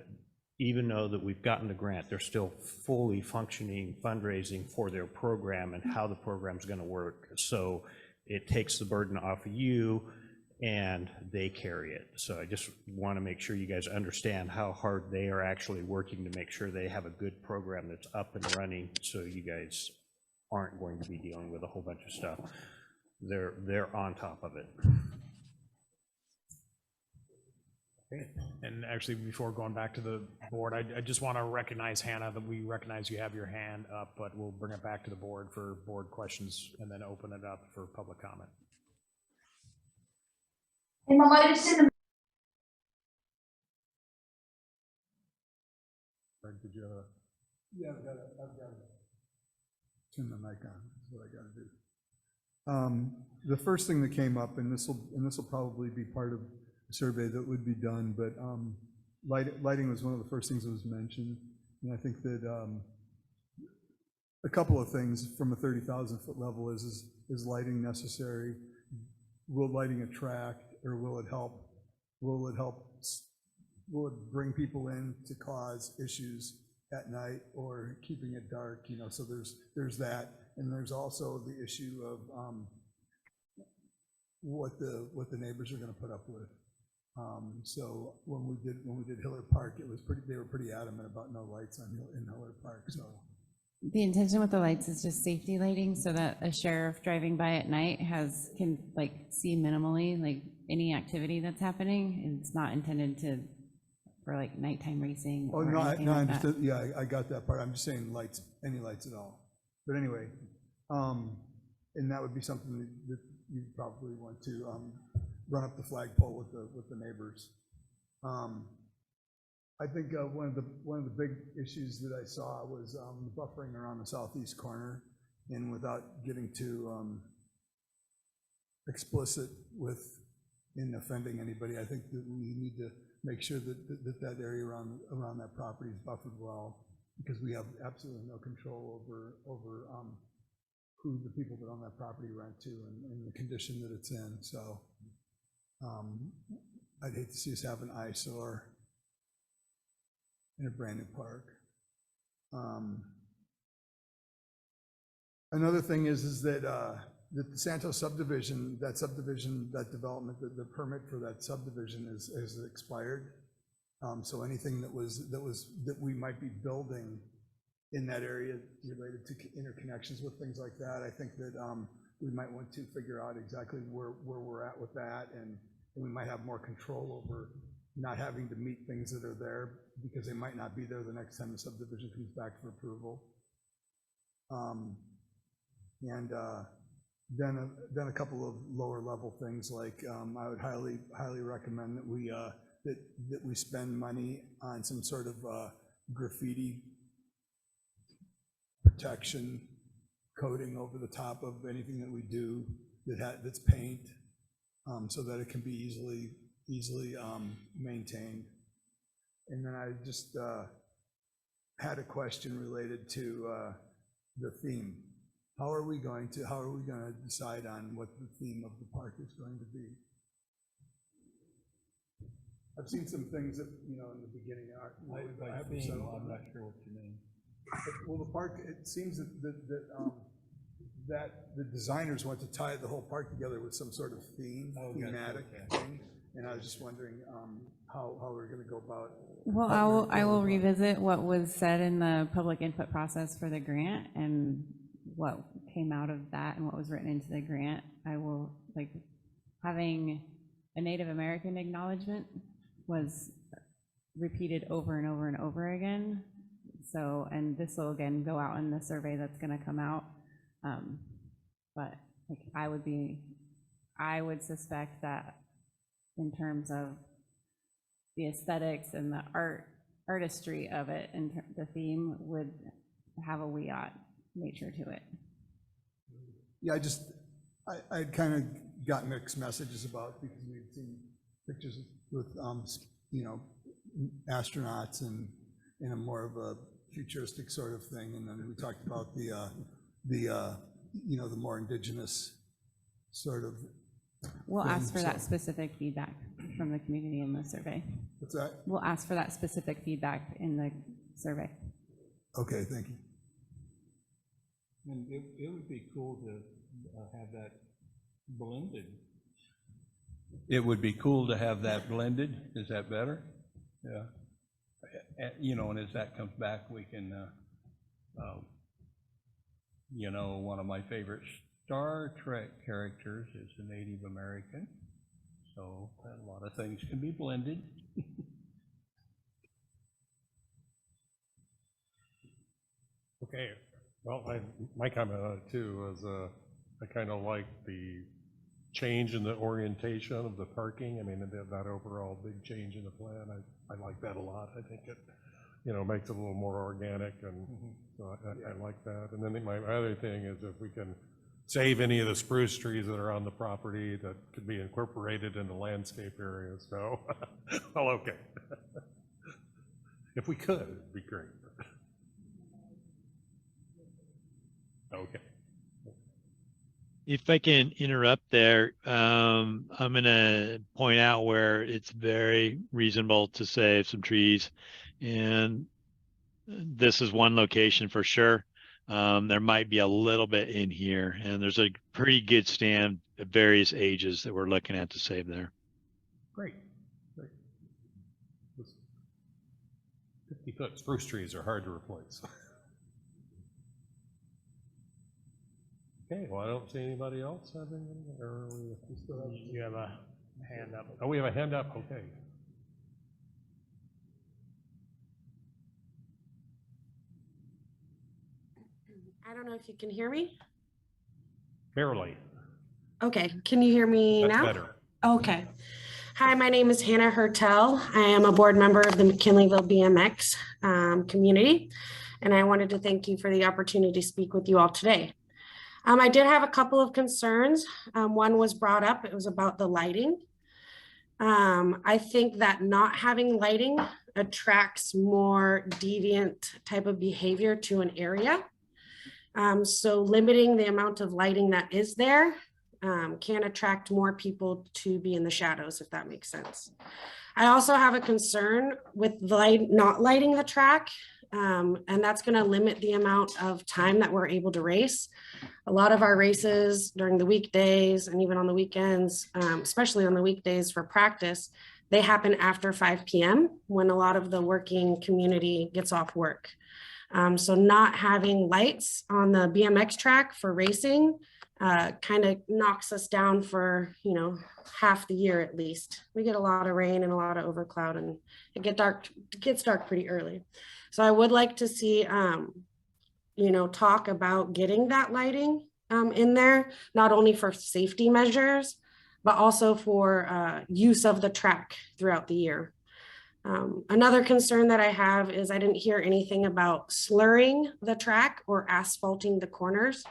Speaker 7: even though that we've gotten the grant, they're still fully functioning fundraising for their program and how the program's going to work. So it takes the burden off of you, and they carry it. So I just want to make sure you guys understand how hard they are actually working to make sure they have a good program that's up and running, so you guys aren't going to be dealing with a whole bunch of stuff. They're on top of it.
Speaker 12: Okay. And actually, before going back to the board, I just want to recognize, Hannah, that we recognize you have your hand up, but we'll bring it back to the board for board questions and then open it up for public comment.
Speaker 2: Greg, did you have a?
Speaker 5: Yeah, I've got to turn the mic on. That's what I got to do. The first thing that came up, and this will probably be part of the survey that would be done, but lighting was one of the first things that was mentioned, and I think that a couple of things from a 30,000-foot level is lighting necessary? Will lighting attract, or will it help? Will it bring people in to cause issues at night or keeping it dark? You know, so there's that, and there's also the issue of what the neighbors are going to put up with. So when we did Hiller Park, they were pretty adamant about no lights in Hiller Park. So
Speaker 4: The intention with the lights is just safety lighting, so that a sheriff driving by at night can like see minimally like any activity that's happening. It's not intended for like nighttime racing.
Speaker 5: Oh,
Speaker 4: or
Speaker 5: no,
Speaker 4: anything
Speaker 5: I
Speaker 4: like
Speaker 5: understood.
Speaker 4: that.
Speaker 5: Yeah, I got that part. I'm just saying lights, any lights at all. But anyway, and that would be something that you probably want to run up the flagpole with the neighbors. I think one of the big issues that I saw was buffering around the southeast corner, and without getting too explicit in offending anybody, I think that we need to make sure that area around that property is buffered well, because we have absolutely no control over who the people that own that property rent to and the condition that it's in, so I'd hate to see us have an eyesore in a brand new park. Another thing is that the Santos subdivision, that development, the permit for that subdivision is expired. So anything that we might be building in that area related to interconnections with things like that, I think that we might want to figure out exactly where we're at with that, and we might have more control over not having to meet things that are there because they might not be there the next time the subdivision comes back for approval. Then a couple of lower level things like I would highly recommend that we spend money on some sort of graffiti protection coating over the top of anything that we do that's paint, so that it can be easily maintained. And then I just had a question related to the theme. How are we going to decide on what the theme of the park is going to be? I've seen some things that, in the beginning are.
Speaker 1: I'm not sure what you mean.
Speaker 5: Well, the park, it seems that the designers want to tie the whole park together with some sort of thematic thing. And I was just wondering how we're going to go about.
Speaker 4: Well, I will revisit what was said in the public input process for the grant and what came out of that and what was written into the grant. I will, having a Native American acknowledgement was repeated over and over and over again. So, and this will again go out in the survey that's going to come out. But I would suspect that in terms of the aesthetics and the artistry of it, and the theme would have a Wiyot nature to it.
Speaker 5: Yeah, I kind of got mixed messages about, because we've seen pictures with astronauts and in a more of a futuristic sort of thing, and then we talked about the more indigenous sort of.
Speaker 4: We'll ask for that specific feedback from the community in the survey.
Speaker 5: What's that?
Speaker 4: We'll ask for that specific feedback in the survey.
Speaker 5: Okay, thank you.
Speaker 1: And it would be cool to have that blended. It would be cool to have that blended. Is that better? Yeah. And as that comes back, we can, one of my favorite Star Trek characters is a Native American. So a lot of things can be blended.
Speaker 2: Okay, well, my comment on it too is I kind of like the change in the orientation of the parking. I mean, that overall big change in the plan, I like that a lot. I think it, makes it a little more organic, and so I like that. And then my other thing is if we can save any of the spruce trees that are on the property that could be incorporated in the landscape area, so, well, okay. If we could, it'd be great. Okay.
Speaker 9: If I can interrupt there, I'm going to point out where it's very reasonable to save some trees. And this is one location for sure. There might be a little bit in here, and there's a pretty good stand at various ages that we're looking at to save there.
Speaker 2: Great. 50-foot spruce trees are hard to replace. Okay, well, I don't see anybody else having any, or we still have.
Speaker 12: You have a hand up.
Speaker 2: Oh, we have a hand up, okay.
Speaker 14: I don't know if you can hear me.
Speaker 2: Barely.
Speaker 14: Okay, can you hear me
Speaker 2: That's
Speaker 14: now?
Speaker 2: better.
Speaker 14: Okay. Hi, my name is Hannah Hertel. I am a board member of the McKinleyville BMX community, and I wanted to thank you for the opportunity to speak with you all today. I did have a couple of concerns. One was brought up. It was about the lighting. I think that not having lighting attracts more deviant type of behavior to an area. So limiting the amount of lighting that is there can attract more people to be in the shadows, if that makes sense. I also have a concern with not lighting the track, and that's going to limit the amount of time that we're able to race. A lot of our races during the weekdays and even on the weekends, especially on the weekdays for practice, they happen after 5 p.m. when a lot of the working community gets off work. So not having lights on the BMX track for racing kind of knocks us down for, half the year at least. We get a lot of rain and a lot of overcloud, and it gets dark pretty early. So I would like to see, talk about getting that lighting in there, not only for safety measures, but also for use of the track throughout the year. Another concern that I have is I didn't hear anything about slurring the track or asphalting the corners.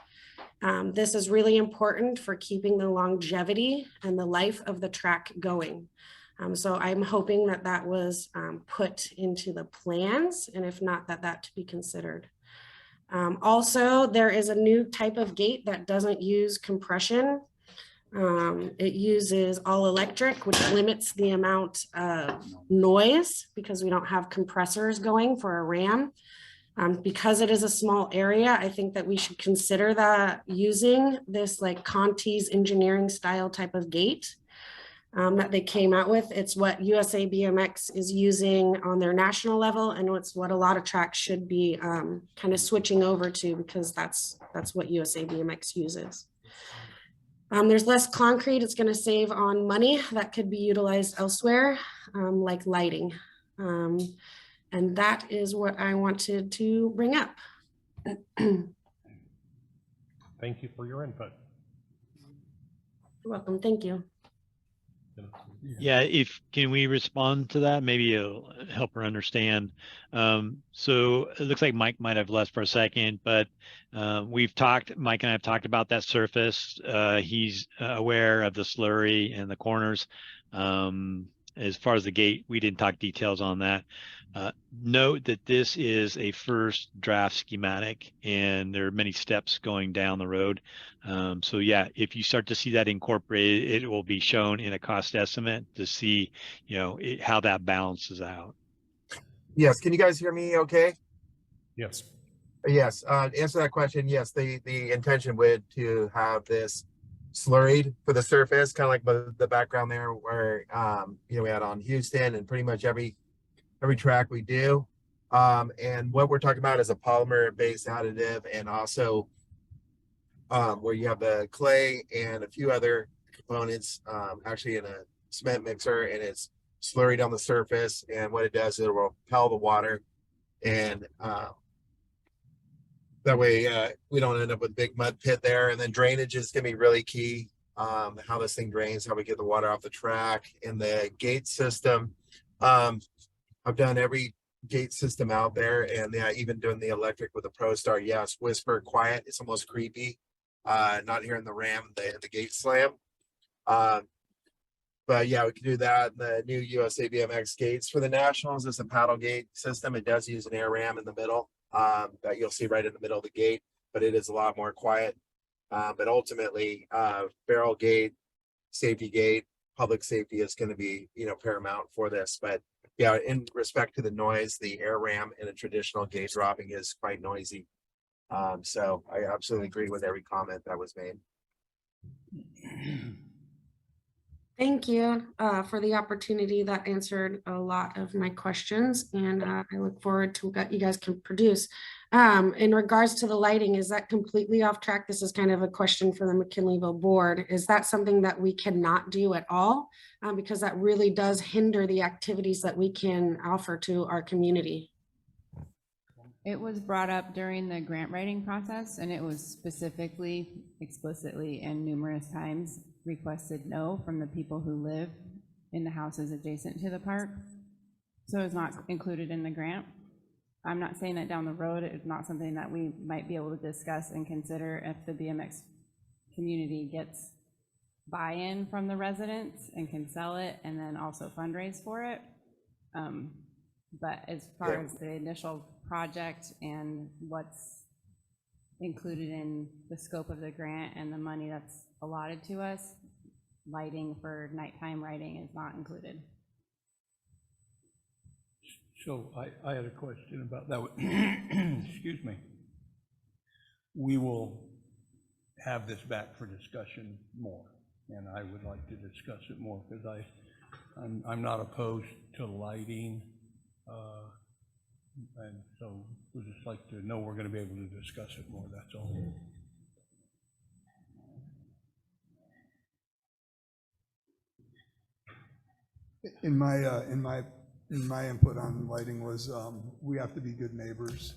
Speaker 14: This is really important for keeping the longevity and the life of the track going. So I'm hoping that that was put into the plans, and if not, that to be considered. Also, there is a new type of gate that doesn't use compression. It uses all electric, which limits the amount of noise because we don't have compressors going for a ram. Because it is a small area, I think that we should consider that using this like Conti's engineering style type of gate that they came out with. It's what USA BMX is using on their national level, and it's what a lot of tracks should be kind of switching over to, because that's what USA BMX uses. There's less concrete. It's going to save on money that could be utilized elsewhere, like lighting. And that is what I wanted to bring up.
Speaker 2: Thank you for your input.
Speaker 14: You're welcome. Thank you.
Speaker 9: Yeah, can we respond to that? Maybe it'll help her understand. So it looks like Mike might have left for a second, but Mike and I have talked about that surface. He's aware of the slurry and the corners. As far as the gate, we didn't talk details on that. Note that this is a first draft schematic, and there are many steps going down the road. So yeah, if you start to see that incorporated, it will be shown in a cost estimate to see, how that balances out.
Speaker 11: Yes, can you guys hear me okay?
Speaker 2: Yes.
Speaker 11: Yes, to answer that question, yes, the intention would to have this slurried for the surface, kind of like the background there where, we had on Houston and pretty much every track we do. And what we're talking about is a polymer-based additive, and also where you have the clay and a few other components actually in a cement mixer, and it's slurried on the surface. And what it does is it will repel the water, and that way we don't end up with a big mud pit there. And then drainage is going to be really key, how this thing drains, how we get the water off the track. And the gate system, I've done every gate system out there, and even doing the electric with the ProStar. Yes, whisper, quiet. It's almost creepy, not hearing the ram, the gate slam. But yeah, we can do that. The new USA BMX gates for the Nationals is a paddle gate system. It does use an air ram in the middle that you'll see right in the middle of the gate, but it is a lot more quiet. But ultimately, barrel gate, safety gate, public safety is going to be, paramount for this. But yeah, in respect to the noise, the air ram in a traditional gate dropping is quite noisy. So I absolutely agree with every comment that was made.
Speaker 14: Thank you for the opportunity. That answered a lot of my questions, and I look forward to what you guys can produce. In regards to the lighting, is that completely off track? This is kind of a question for the McKinleyville board. Is that something that we cannot do at all? Because that really does hinder the activities that we can offer to our community.
Speaker 4: It was brought up during the grant writing process, and it was specifically, explicitly, and numerous times requested no from the people who live in the houses adjacent to the park. So it's not included in the grant. I'm not saying that down the road it's not something that we might be able to discuss and consider if the BMX community gets buy-in from the residents and can sell it and then also fundraise for it. But as far as the initial project and what's included in the scope of the grant and the money that's allotted to us. Lighting for nighttime riding is not included.
Speaker 1: So I had a question about that. Excuse me. We will have this back for discussion more, and I would like to discuss it more because I'm not opposed to lighting. And so we'd just like to know we're going to be able to discuss it more, that's all.
Speaker 5: In my input on lighting was, we have to be good neighbors,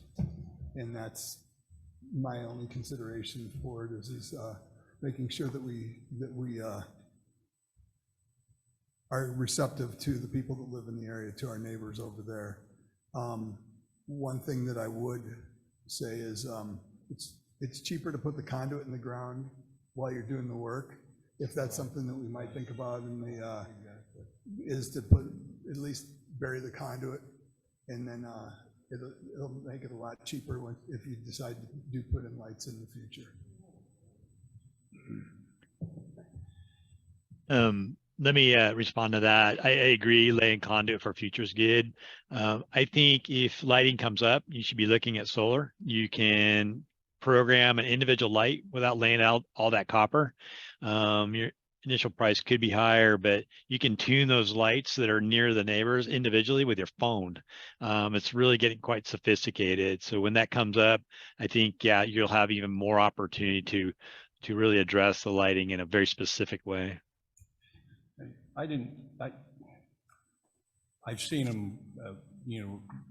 Speaker 5: and that's my only consideration for it is making sure that we are receptive to the people that live in the area, to our neighbors over there. One thing that I would say is, it's cheaper to put the conduit in the ground while you're doing the work. If that's something that we might think about in the, is to put, at least bury the conduit, and then it'll make it a lot cheaper if you decide to do put in lights in the future.
Speaker 9: Let me respond to that. I agree, laying conduit for future is good. I think if lighting comes up, you should be looking at solar. You can program an individual light without laying out all that copper. Your initial price could be higher, but you can tune those lights that are near the neighbors individually with your phone. It's really getting quite sophisticated. So when that comes up, I think, yeah, you'll have even more opportunity to really address the lighting in a very specific way.
Speaker 1: I've seen them,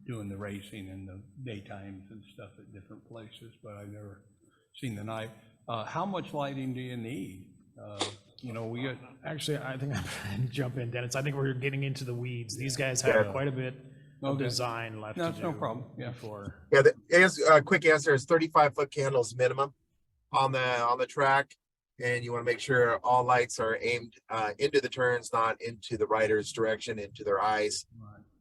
Speaker 1: doing the racing in the daytimes and stuff at different places, but I've never seen the night. How much lighting do you need? We got.
Speaker 12: Actually, I think I'm going to jump in, Dennis. I think we're getting into the weeds. These guys have quite a bit of design left to do.
Speaker 1: That's no problem, yeah.
Speaker 12: Before.
Speaker 11: Yeah, quick answer is 35-foot candles minimum on the track. And you want to make sure all lights are aimed into the turns, not into the rider's direction, into their eyes.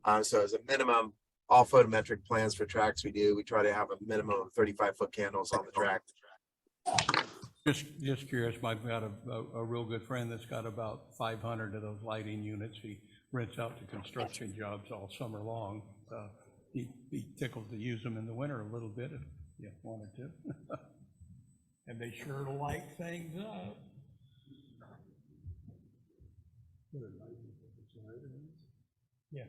Speaker 11: Right. So as a minimum, all photometric plans for tracks we try to have a minimum of 35-foot candles on the track.
Speaker 1: Just curious, I've got a real good friend that's got about 500 of those lighting units. He rents out to construction jobs all summer long. He'd be tickled to use them in the winter a little bit if you wanted to. And they sure light things up.
Speaker 12: Yeah.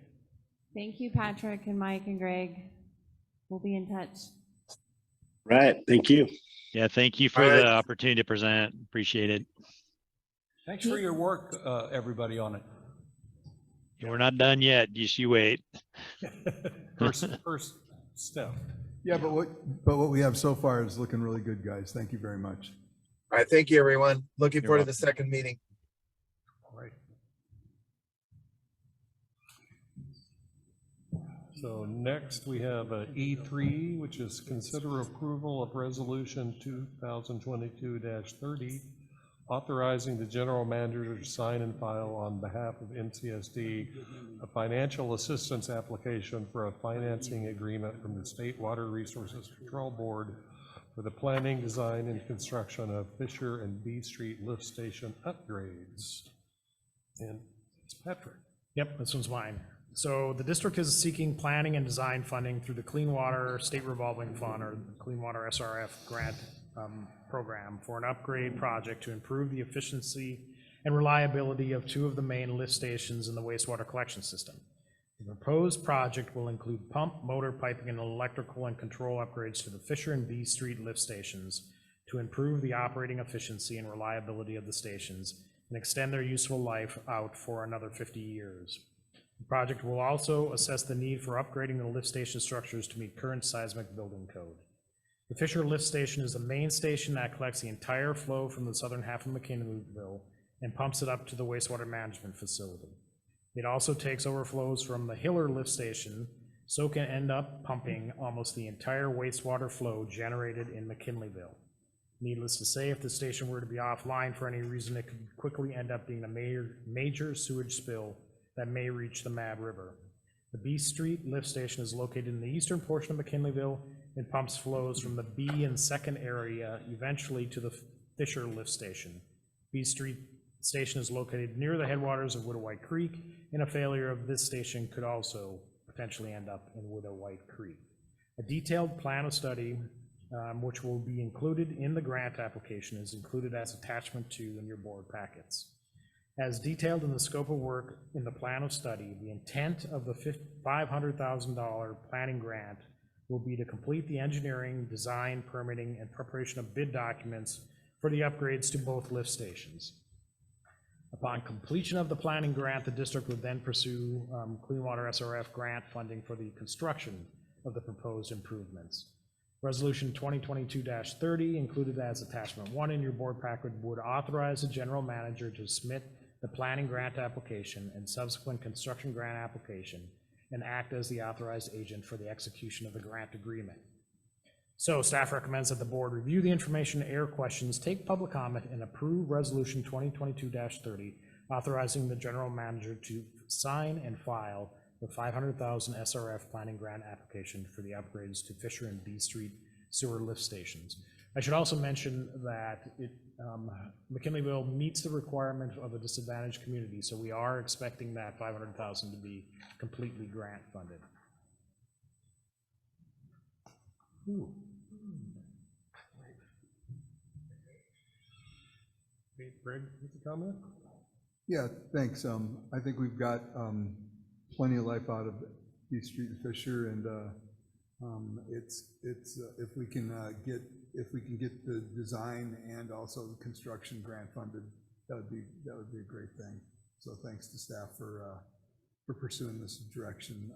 Speaker 4: Thank you, Patrick and Mike and Greg. We'll be in touch.
Speaker 10: Right, thank you.
Speaker 9: Yeah, thank you for the opportunity to present. Appreciate it.
Speaker 1: Thanks for your work, everybody on it.
Speaker 9: Yeah, we're not done yet. Just you wait.
Speaker 2: First step.
Speaker 5: Yeah, but what we have so far is looking really good, guys. Thank you very much.
Speaker 11: All right, thank you, everyone. Looking
Speaker 9: You're
Speaker 11: forward
Speaker 9: welcome.
Speaker 11: to the second meeting.
Speaker 1: All right.
Speaker 2: So next we have E3, which is consider approval of resolution 2022-30, authorizing the general manager to sign and file on behalf of NCSD a financial assistance application for a financing agreement from the State Water Resources Control Board for the planning, design, and construction of Fisher and B Street lift station upgrades. And it's Patrick.
Speaker 12: Yep, this one's mine. So the district is seeking planning and design funding through the Clean Water State Revolving Fund, or Clean Water SRF grant program, for an upgrade project to improve the efficiency and reliability of two of the main lift stations in the wastewater collection system. The proposed project will include pump, motor, piping, and electrical and control upgrades to the Fisher and B Street lift stations to improve the operating efficiency and reliability of the stations and extend their useful life out for another 50 years. The project will also assess the need for upgrading the lift station structures to meet current seismic building code. The Fisher lift station is the main station that collects the entire flow from the southern half of McKinleyville and pumps it up to the wastewater management facility. It also takes overflows from the Hiller lift station, so can end up pumping almost the entire wastewater flow generated in McKinleyville. Needless to say, if the station were to be offline for any reason, it could quickly end up being a major sewage spill that may reach the Mad River. The B Street lift station is located in the eastern portion of McKinleyville and pumps flows from the B and second area eventually to the Fisher Lift Station. B Street Station is located near the headwaters of Widow White Creek, and a failure of this station could also potentially end up in Widow White Creek. A detailed plan of study, which will be included in the grant application, is included as attachment 2 in your board packets. As detailed in the scope of work in the plan of study, the intent of the $500,000 planning grant will be to complete the engineering, design, permitting, and preparation of bid documents for the upgrades to both lift stations. Upon completion of the planning grant, the district would then pursue Clean Water SRF grant funding for the construction of the proposed improvements. Resolution 2022-30, included as attachment 1 in your board packet, would authorize the general manager to submit the planning grant application and subsequent construction grant application and act as the authorized agent for the execution of the grant agreement. So staff recommends that the board review the information, air questions, take public comment, and approve Resolution 2022-30, authorizing the general manager to sign and file the $500,000 SRF planning grant application for the upgrades to Fisher and B Street sewer lift stations. I should also mention that McKinleyville meets the requirement of a disadvantaged community, so we are expecting that $500,000 to be completely grant funded. Ooh.
Speaker 2: Hey, Greg, you have a comment?
Speaker 5: Yeah, thanks. I think we've got plenty of life out of B Street and Fisher, and if we can get the design and also the construction grant funded, that would be a great thing. So thanks to staff for pursuing this direction.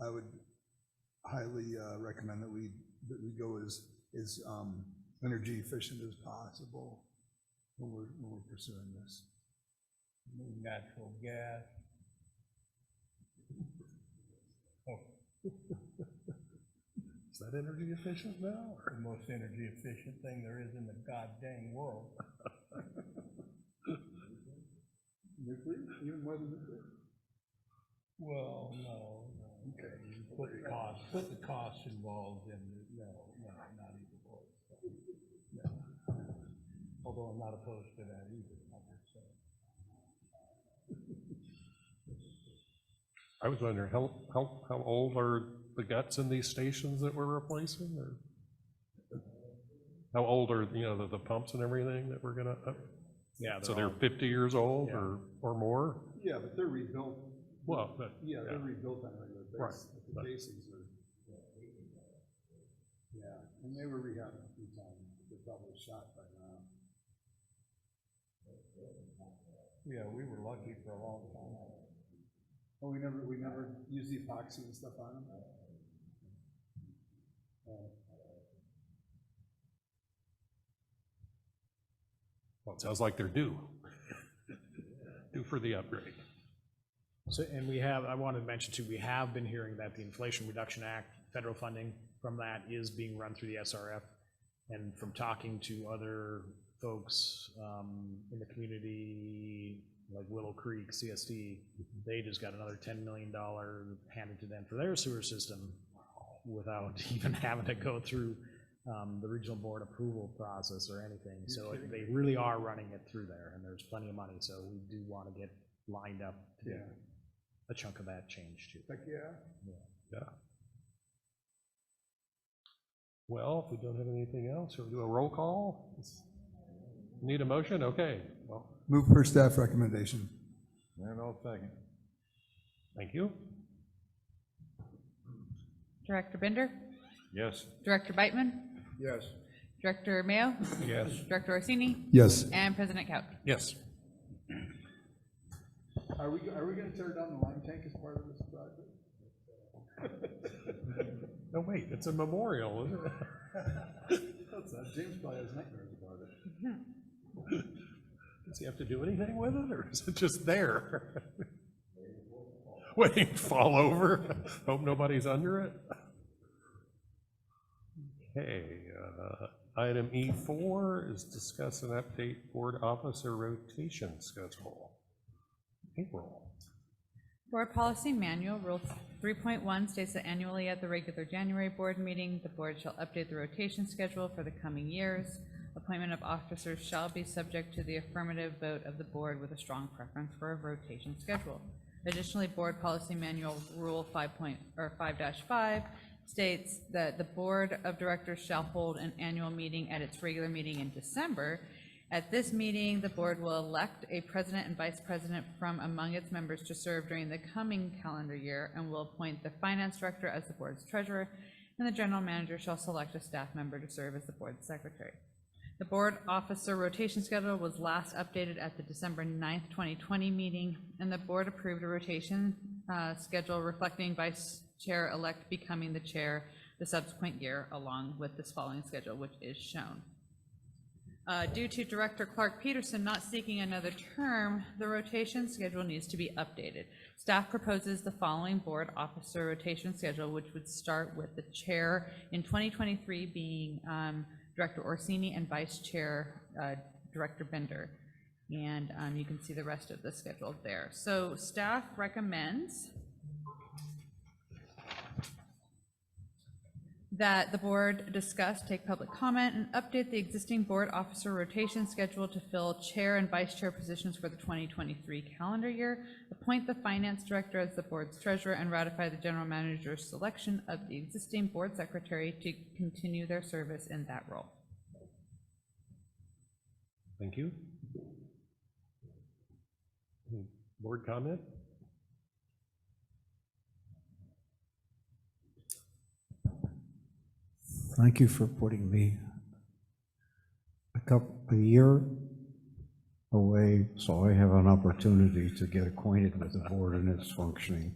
Speaker 5: I would highly recommend that we go as energy efficient as possible when we're pursuing this.
Speaker 1: Natural gas.
Speaker 2: Oh. Is that energy efficient now?
Speaker 1: The most energy efficient thing there is in the goddamn world.
Speaker 5: Nuclear, even more than nuclear?
Speaker 1: Well, no. Okay. You put the costs involved in it. No, not even close. No. Although I'm not opposed to that either, I would say.
Speaker 2: I was wondering, how old are the guts in these stations that we're replacing, or how old are, the pumps and everything that we're gonna,
Speaker 12: Yeah.
Speaker 2: so they're 50 years old or more?
Speaker 5: Yeah, but they're rebuilt.
Speaker 2: Well, but,
Speaker 5: Yeah, they're rebuilt on a regular
Speaker 2: Right,
Speaker 5: basis. The
Speaker 2: but-
Speaker 5: casings are, yeah, and they were rehabbed a few times. They're probably shot by now.
Speaker 1: Yeah, we were lucky for a long time.
Speaker 5: Oh, we never use the epoxy and stuff on them?
Speaker 2: Well, it sounds like they're due for the upgrade.
Speaker 12: So, and I wanted to mention too, we have been hearing that the Inflation Reduction Act, federal funding from that is being run through the SRF. And from talking to other folks in the community, like Willow Creek, CSD, they just got another $10 million handed to them for their sewer system without even having to go through the regional board approval process or anything. So they really are running it through there, and there's plenty of money. So we do want to get lined up to get a chunk of that change too.
Speaker 5: Heck, yeah.
Speaker 2: Yeah. Well, if we don't have anything else, we'll do a roll call. Need a motion? Okay. Well,
Speaker 5: Move per staff recommendation.
Speaker 3: And I'll second.
Speaker 2: thank you.
Speaker 15: Director Bender?
Speaker 3: Yes.
Speaker 15: Director Beitman?
Speaker 5: Yes.
Speaker 15: Director Mayo?
Speaker 2: Yes.
Speaker 15: Director Orsini?
Speaker 5: Yes.
Speaker 15: And President Couch?
Speaker 2: Yes.
Speaker 5: Are we gonna tear down the lime tank as part of this project?
Speaker 2: No, wait, it's a memorial, isn't it?
Speaker 5: James probably has nightmares about it.
Speaker 2: Does he have to do anything with it, or is it just there? Waiting to fall over? Hope nobody's under it? Okay, item E4 is discuss and update board officer rotation schedule. April.
Speaker 15: Board Policy Manual, Rule 3.1 states that annually at the regular January board meeting, the board shall update the rotation schedule for the coming years. Appointment of officers shall be subject to the affirmative vote of the board with a strong preference for a rotation schedule. Additionally, Board Policy Manual Rule 5.5 states that the Board of Directors shall hold an annual meeting at its regular meeting in December. At this meeting, the board will elect a president and vice president from among its members to serve during the coming calendar year and will appoint the finance director as the board's treasurer, and the general manager shall select a staff member to serve as the board's secretary. The board officer rotation schedule was last updated at the December 9th, 2020 meeting, and the board approved a rotation schedule reflecting vice chair-elect becoming the chair the subsequent year, along with this following schedule, which is shown. Due to Director Clark Peterson not seeking another term, the rotation schedule needs to be updated. Staff proposes the following board officer rotation schedule, which would start with the chair in 2023 being Director Orsini and Vice Chair Director Bender. And you can see the rest of the schedule there. So staff recommends that the board discuss, take public comment, and update the existing board officer rotation schedule to fill chair and vice chair positions for the 2023 calendar year, appoint the finance director as the board's treasurer, and ratify the general manager's selection of the existing board secretary to continue their service in that role.
Speaker 2: Thank you. Any board comment?
Speaker 6: Thank you for putting me a year away, so I have an opportunity to get acquainted with the board and its functioning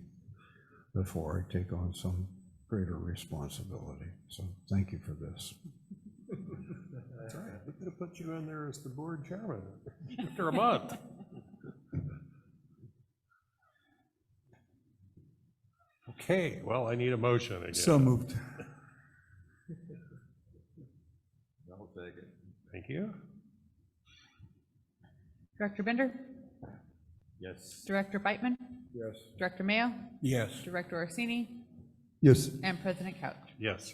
Speaker 6: before I take on some greater responsibility. So thank you for this.
Speaker 2: That's right. We could have put you in there as the board chairman after a month. Okay, well, I need a motion again.
Speaker 5: So moved.
Speaker 3: I'll take it.
Speaker 2: Thank you.
Speaker 15: Director Bender?
Speaker 3: Yes.
Speaker 15: Director Beitman?
Speaker 3: Yes.
Speaker 15: Director Mayo?
Speaker 1: Yes.
Speaker 15: Director Orsini?
Speaker 5: Yes.
Speaker 15: And President Couch.
Speaker 2: Yes.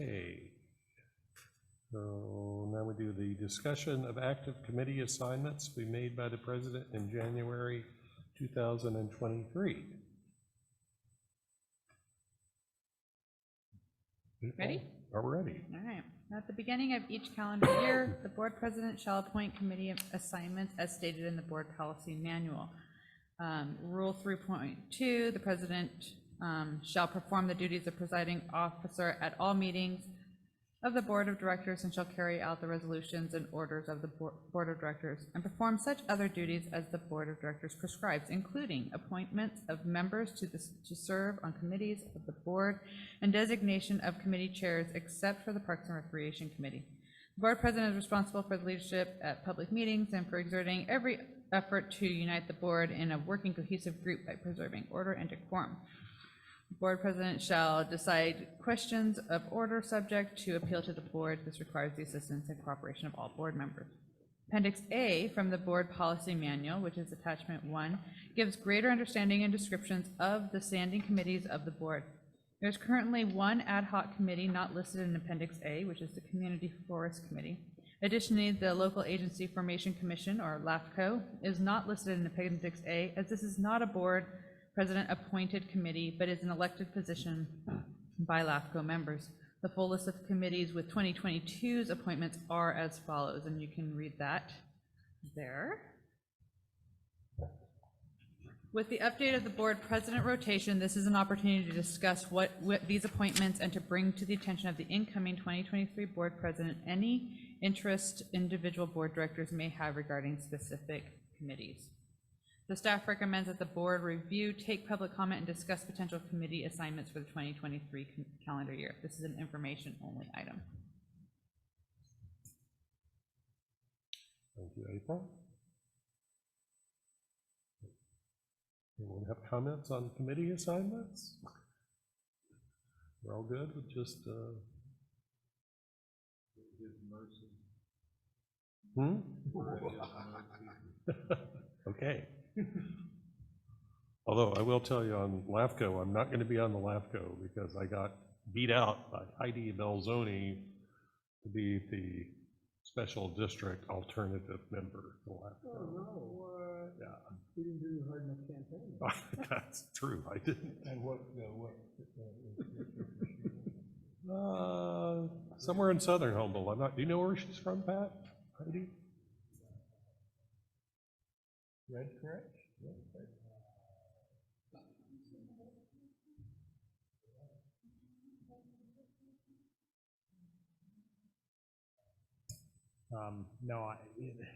Speaker 2: Okay. So now we do the discussion of active committee assignments to be made by the president in January 2023.
Speaker 15: Ready?
Speaker 2: Are we ready?
Speaker 15: All right. At the beginning of each calendar year, the board president shall appoint committee assignments as stated in the board policy manual. Rule 3.2, the president shall perform the duties of presiding officer at all meetings of the board of directors and shall carry out the resolutions and orders of the board of directors and perform such other duties as the board of directors prescribes, including appointments of members to serve on committees of the board and designation of committee chairs except for the Parks and Recreation Committee. The board president is responsible for the leadership at public meetings and for exerting every effort to unite the board in a working cohesive group by preserving order and decorum. The board president shall decide questions of order subject to appeal to the board. This requires the assistance and cooperation of all board members. Appendix A from the board policy manual, which is attachment 1, gives greater understanding and descriptions of the standing committees of the board. There's currently one ad hoc committee not listed in Appendix A, which is the Community Forest Committee. Additionally, the Local Agency Formation Commission, or LAFCO, is not listed in Appendix A, as this is not a board president appointed committee, but is an elected position by LAFCO members. The full list of committees with 2022's appointments are as follows, and you can read that there. With the update of the board president rotation, this is an opportunity to discuss what these appointments and to bring to the attention of the incoming 2023 board president any interest individual board directors may have regarding specific committees. The staff recommends that the board review, take public comment, and discuss potential committee assignments for the 2023 calendar year. This is an information-only item.
Speaker 2: Thank you, April. Anyone have comments on committee assignments? We're all good with just Hmm? Okay. Although I will tell you on LAFCO, I'm not going to be on the LAFCO because I got beat out by Heidi Belzoni to be the special district alternative member to LAFCO. Yeah.
Speaker 1: You didn't do a hard enough campaign.
Speaker 2: That's true, I didn't.
Speaker 1: And what?
Speaker 2: Somewhere in southern Humboldt, I'm not, do you know where she's from, Pat? Heidi?
Speaker 1: Red, correct?
Speaker 12: No,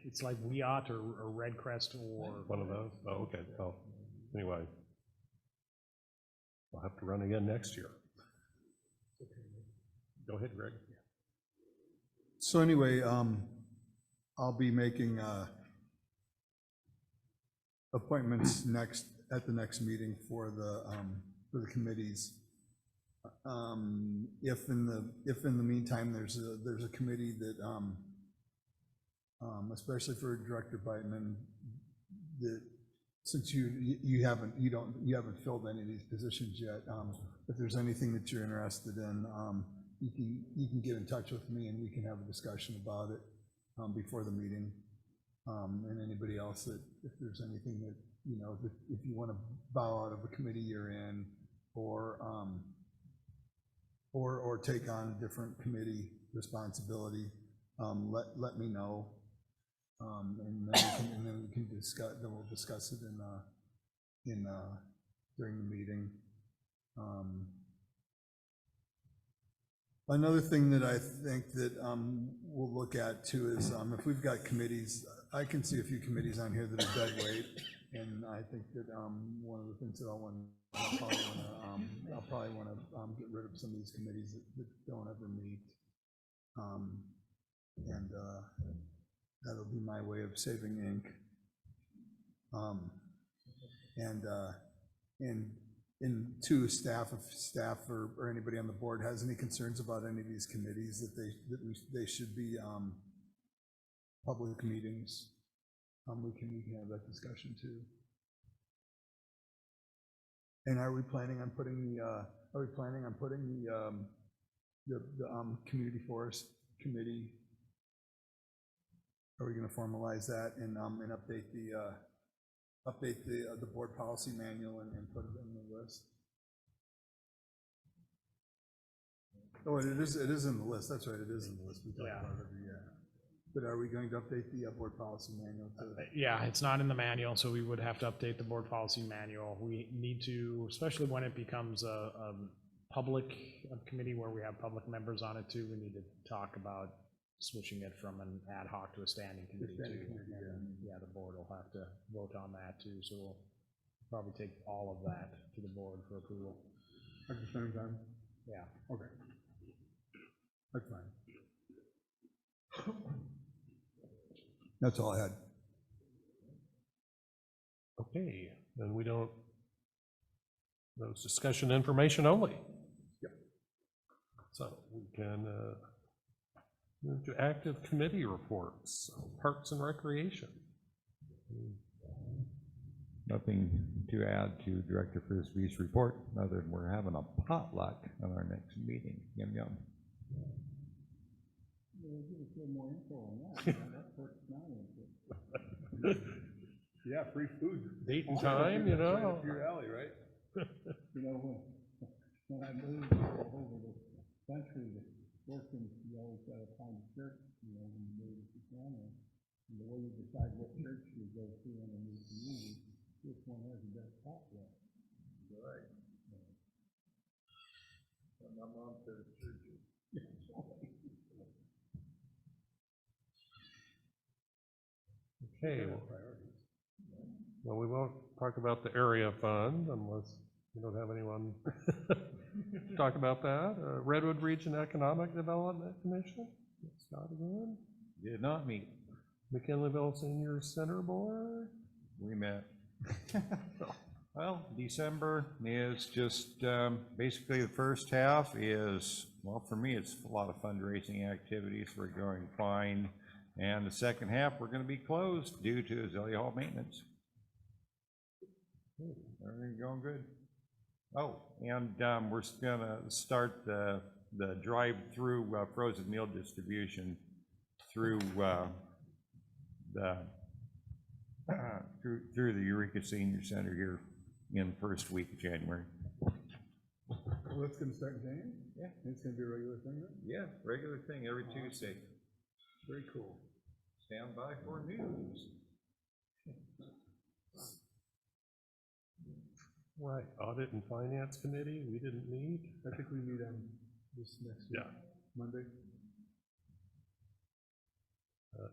Speaker 12: it's like Wiat or Red Crest or.
Speaker 2: One of those? Oh, okay, well, anyway. I'll have to run again next year. Go ahead, Greg.
Speaker 5: So anyway, I'll be making appointments at the next meeting for the committees. If in the meantime, there's a committee that, especially for Director Beitman, that since you haven't filled any of these positions yet, if there's anything that you're interested in, you can get in touch with me and we can have a discussion about it before the meeting. And anybody else that, if there's anything that, if you want to bow out of a committee you're in, or take on a different committee responsibility, let me know. And then we can discuss. Then we'll discuss it during the meeting. Another thing that I think that we'll look at too is if we've got committees. I can see a few committees on here that are dead weight, and I think that one of the things that I'll probably want to get rid of some of these committees that don't ever meet, and that'll be my way of saving ink. And to staff, if staff or anybody on the board has any concerns about any of these committees, that they should be public meetings, we can have that discussion too. And are we planning on putting the community forest committee? Are we going to formalize that and update the board policy manual and put it in the list? Oh, it is in the list. That's right, it is in the list. We talk about it every year. But are we going to update the board policy manual too?
Speaker 12: Yeah, it's not in the manual, so we would have to update the board policy manual. We need to, especially when it becomes a public committee where we have public members on it too, we need to talk about switching it from an ad hoc to a standing committee too. Yeah, the board will have to vote on that too, so we'll probably take all of that to the board for approval.
Speaker 5: After spending time?
Speaker 12: Yeah.
Speaker 5: Okay. That's fine. That's all I had.
Speaker 2: Okay, then we don't, those discussion information only.
Speaker 5: Yep.
Speaker 2: So we can move to active committee reports, Parks and Recreation.
Speaker 3: Nothing to add to Director Frisbee's report, other than we're having a potluck on our next meeting. Yum, yum.
Speaker 5: Yeah, free food.
Speaker 2: Date and time, you know.
Speaker 5: Right up your alley, right?
Speaker 1: When I moved all over the country, working, you always gotta find a church, when you move to the family. And the way you decide what church you go to in a new community, which one has the best potluck. Right. My mom said churches.
Speaker 2: Okay. Well, we won't talk about the area fund unless we don't have anyone to talk about that. Redwood Region Economic Development Commission, Scott again.
Speaker 3: Did not meet.
Speaker 2: McKinleyville Senior Center Board.
Speaker 3: We met. Well, December is just basically the first half is, well, for me, it's a lot of fundraising activities. We're going fine. And the second half, we're going to be closed due to Azalea Hall maintenance. Everything going good? Oh, and we're going to start the drive-through frozen meal distribution through through the Eureka Senior Center here in the first week of January.
Speaker 5: Well, that's gonna start in January?
Speaker 3: Yeah.
Speaker 5: It's gonna be a regular thing then?
Speaker 3: Yeah, regular thing every Tuesday.
Speaker 5: Very cool.
Speaker 3: Stand by for news.
Speaker 2: Right, Audit and Finance Committee, we didn't meet.
Speaker 5: I think we meet on this next week,
Speaker 2: Yeah.
Speaker 5: Monday.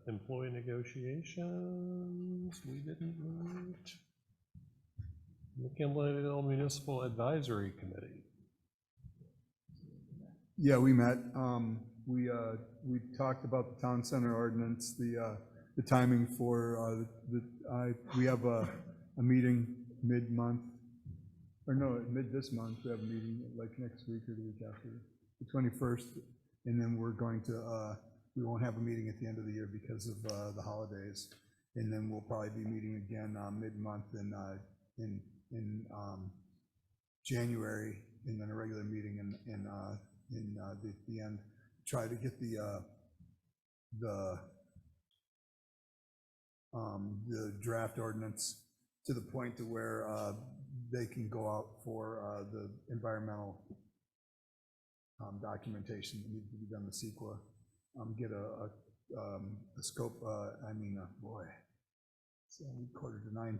Speaker 2: Employee negotiations, we didn't meet. McKinleyville Municipal Advisory Committee.
Speaker 5: Yeah, we met. We talked about the town center ordinance, the timing for we have a meeting mid-month, or no, mid this month. We have a meeting like next week or the week after, the 21st, and then we're going to we won't have a meeting at the end of the year because of the holidays, and then we'll probably be meeting again mid-month in January, and then a regular meeting in the end. Try to get the draft ordinance to the point to where they can go out for the environmental documentation that needs to be done, the CEQA. Get a scope, boy, it's 8:45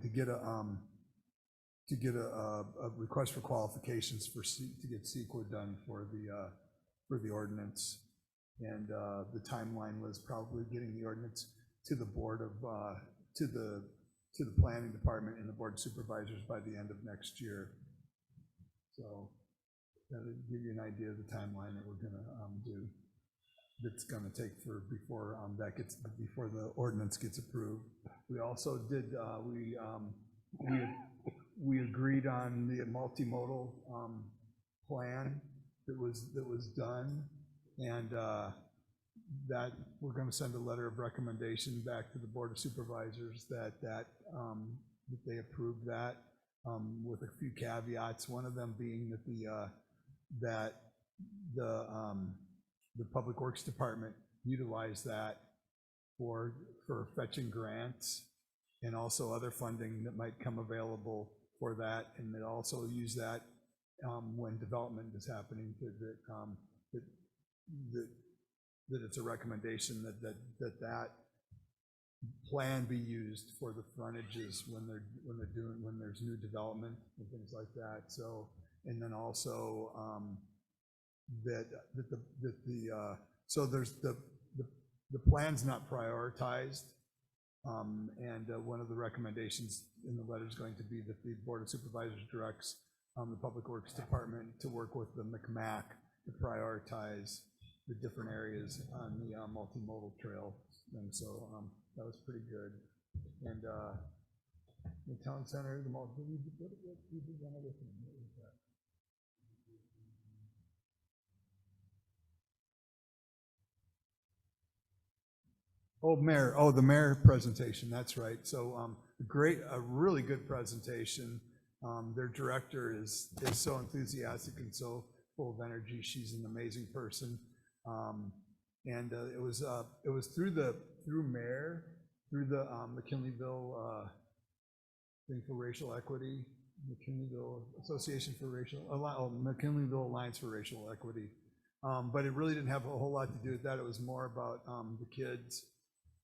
Speaker 5: to get a request for qualifications to get CEQA done for the ordinance. And the timeline was probably getting the ordinance to the board of, to the planning department and the board of supervisors by the end of next year. So that'll give you an idea of the timeline that we're gonna do. That's gonna take for before before the ordinance gets approved. We also did, we agreed on the multimodal plan that was done, and that we're going to send a letter of recommendation back to the Board of Supervisors that they approve that with a few caveats. One of them being that the Public Works Department utilize that for fetching grants and also other funding that might come available for that, and they also use that when development is happening, that it's a recommendation that plan be used for the frontages when there's new development and things like that. So, and then also so there's the plan's not prioritized. And one of the recommendations in the letter is going to be that the Board of Supervisors directs the Public Works Department to work with the McMac to prioritize the different areas on the multimodal trail. And so that was pretty good. And the town center, we did one other thing. What was that? The mayor presentation, that's right. So a really good presentation. Their director is so enthusiastic and so full of energy. She's an amazing person. And it was through the McKinleyville thing for racial equity, McKinleyville Association for McKinleyville Alliance for Racial Equity. But it really didn't have a whole lot to do with that. It was more about the kids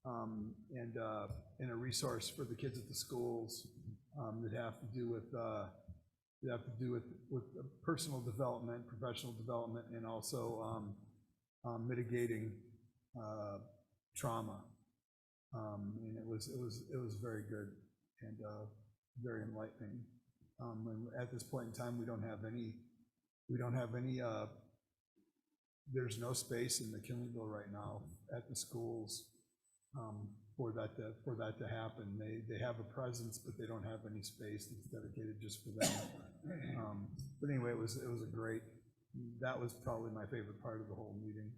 Speaker 5: and a resource for the kids at the schools that have to do with personal development, professional development, and also mitigating trauma. And it was very good and very enlightening. And at this point in time, we don't have any. There's no space in McKinleyville right now at the schools for that to happen. They have a presence, but they don't have any space that's dedicated just for them. But anyway, it was a great. That was probably my favorite part of the whole meeting.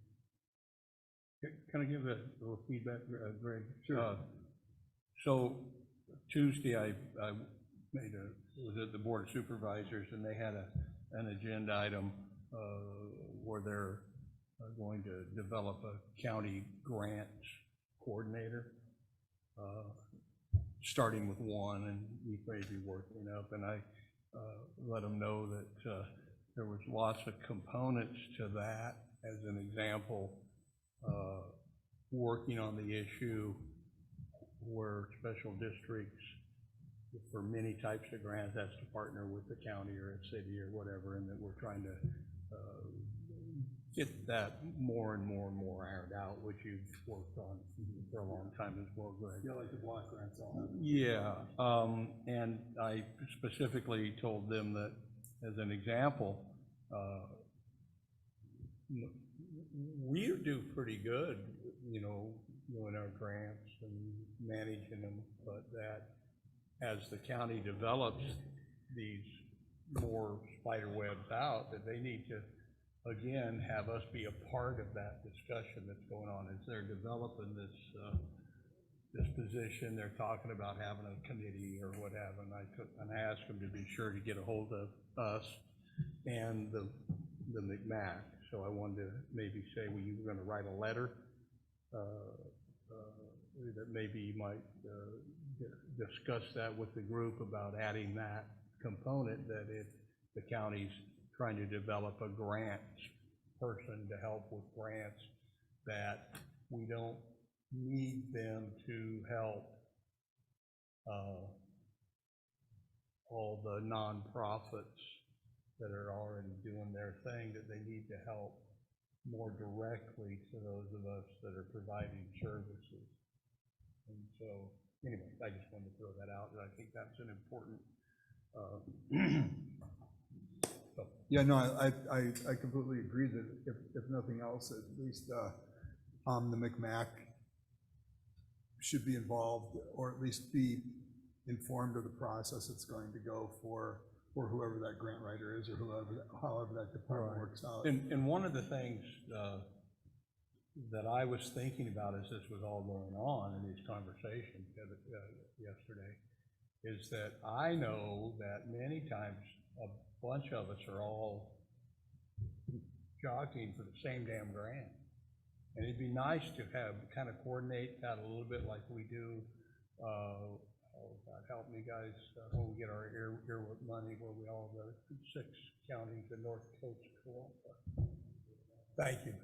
Speaker 1: Can I give a little feedback, Greg?
Speaker 5: Sure.
Speaker 1: So Tuesday, I made was at the Board of Supervisors, and they had an agenda item where they're going to develop a county grants coordinator, starting with one, and we may be working up. And I let them know that there was lots of components to that. As an example, working on the issue where special districts, for many types of grants, has to partner with the county or a city or whatever, and that we're trying to get that more and more and more ironed out, which you've worked on for a long time as well, Greg.
Speaker 5: Yeah, like the block grants all have.
Speaker 1: Yeah, and I specifically told them that, as an example, we do pretty good, doing our grants and managing them, but that as the county develops these more spider webs out, that they need to, again, have us be a part of that discussion that's going on. As they're developing this position, they're talking about having a committee or whatever, and I asked them to be sure to get a hold of us and the McMac. So I wanted to maybe say, well, you were going to write a letter that maybe you might discuss that with the group about adding that component, that if the county's trying to develop a grants person to help with grants, that we don't need them to help all the nonprofits that are already doing their thing, that they need to help more directly to those of us that are providing services. And so, anyway, I just wanted to throw that out, and I think that's an important
Speaker 5: Yeah, no, I completely agree that if nothing else, at least the McMac should be involved, or at least be informed of the process it's going to go for whoever that grant writer is, or however that department works out.
Speaker 1: And one of the things that I was thinking about as this was all going on in these conversations yesterday, is that I know that many times a bunch of us are all jockeying for the same damn grant. And it'd be nice to have, kind of coordinate that a little bit like we do, God help me guys, when we get our earwork money, where we all go, 6 counties in North Coast Columbia. Thank you.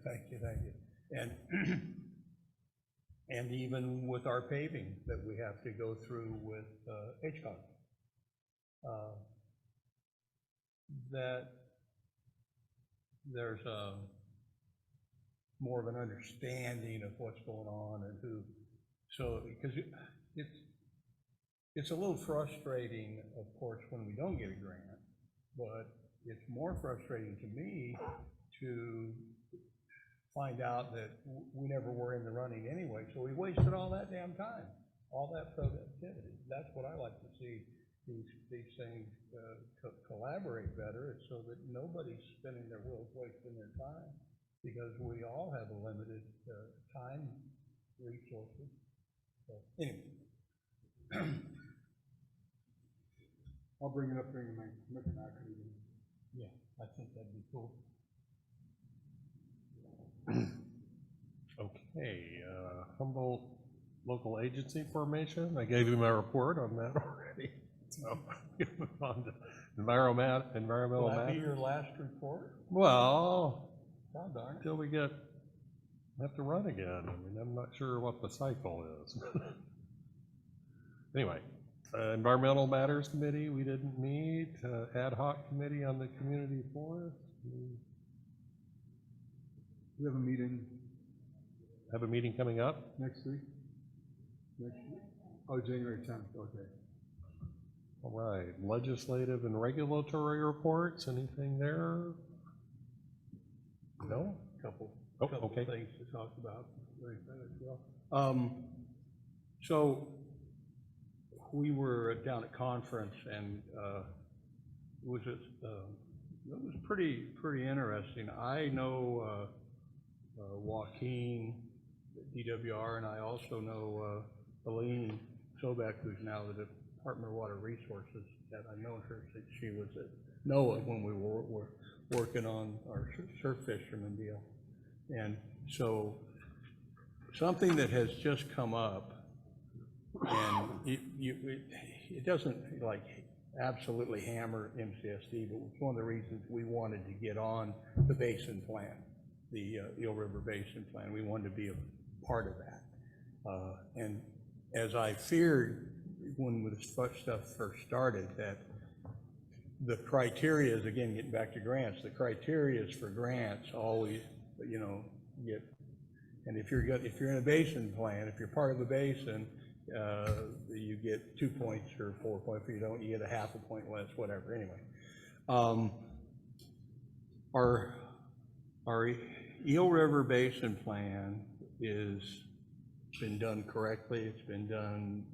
Speaker 1: And even with our paving that we have to go through with HCOG, that there's more of an understanding of what's going on and who, so, because it's a little frustrating, of course, when we don't get a grant, but it's more frustrating to me to find out that we never were in the running anyway, so we wasted all that damn time, all that productivity. That's what I like to see, these things collaborate better, so that nobody's spinning their wheels wasting their time, because we all have a limited time resources. So anyway.
Speaker 5: I'll bring it up during my McMac meeting.
Speaker 1: Yeah, I think that'd be cool.
Speaker 2: Okay, Humboldt local agency formation. I gave you my report on that already. So move on to environmental
Speaker 1: Will that be
Speaker 2: matters.
Speaker 1: your last report?
Speaker 2: Well,
Speaker 1: God darn it.
Speaker 2: until we have to run again. I mean, I'm not sure what the cycle is. Anyway, Environmental Matters Committee, we didn't meet. Ad hoc committee on the community forest.
Speaker 5: We have a meeting
Speaker 2: Have a meeting coming up.
Speaker 5: next week? Oh, January 10th, okay.
Speaker 2: All right, legislative and regulatory reports, anything there? No?
Speaker 1: Couple
Speaker 2: okay.
Speaker 1: things to talk about very fast as well. So we were down at conference, and it was pretty interesting. I know Joaquin DWR, and I also know Elaine Sobek, who's now the Department of Water Resources. That I've known her since she was at NOAA when we were working on our surf fisherman deal. And so something that has just come up, and it doesn't like absolutely hammer MCSD, but it's one of the reasons we wanted to get on the basin plan, the Eel River Basin Plan. We wanted to be a part of that. And as I feared when this stuff first started, that the criteria is, again, getting back to grants, the criteria is for grants always, you know, get, and if you're in a basin plan, if you're part of a basin, you get 2 points or 4 points. If you don't, you get a half a point less, whatever. Anyway, our Eel River Basin Plan is been done correctly. It's been done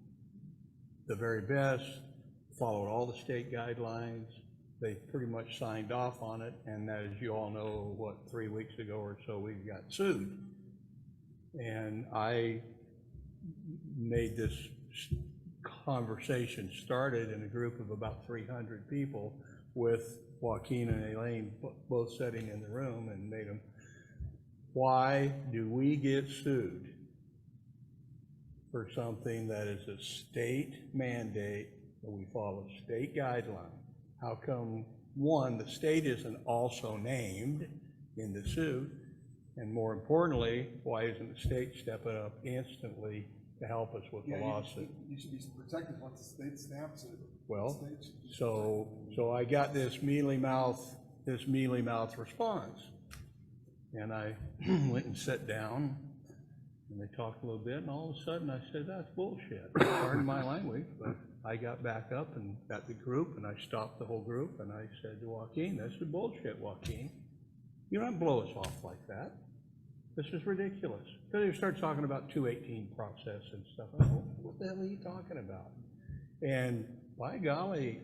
Speaker 1: the very best, followed all the state guidelines. They pretty much signed off on it, and as you all know, what, 3 weeks ago or so, we got sued. And I made this conversation started in a group of about 300 people with Joaquin and Elaine both sitting in the room, and made them, why do we get sued for something that is a state mandate, and we follow state guidelines? How come, one, the state isn't also named in the suit? And more importantly, why isn't the state stepping up instantly to help us with the lawsuit?
Speaker 5: You should be protected once the state stamps it.
Speaker 1: Well, so I got this mealy mouth response. And I went and sat down, and they talked a little bit, and all of a sudden I said, that's bullshit. Pardon my language, but I got back up and got the group, and I stopped the whole group, and I said to Joaquin, this is bullshit, Joaquin. You don't blow us off like that. This is ridiculous. Because they start talking about 218 process and stuff. I go, what the hell are you talking about? And by golly,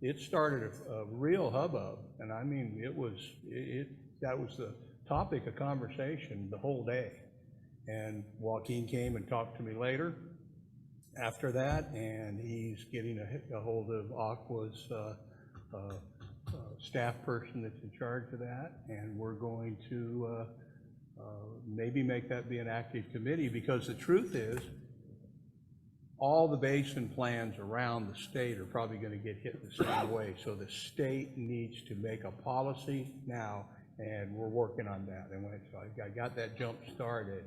Speaker 1: it started a real hubbub. And I mean, that was the topic of conversation the whole day. And Joaquin came and talked to me later after that, and he's getting a hold of Aqua's staff person that's in charge of that, and we're going to maybe make that be an active committee, because the truth is, all the basin plans around the state are probably going to get hit the same way. So the state needs to make a policy now, and we're working on that. And so I got that jump started,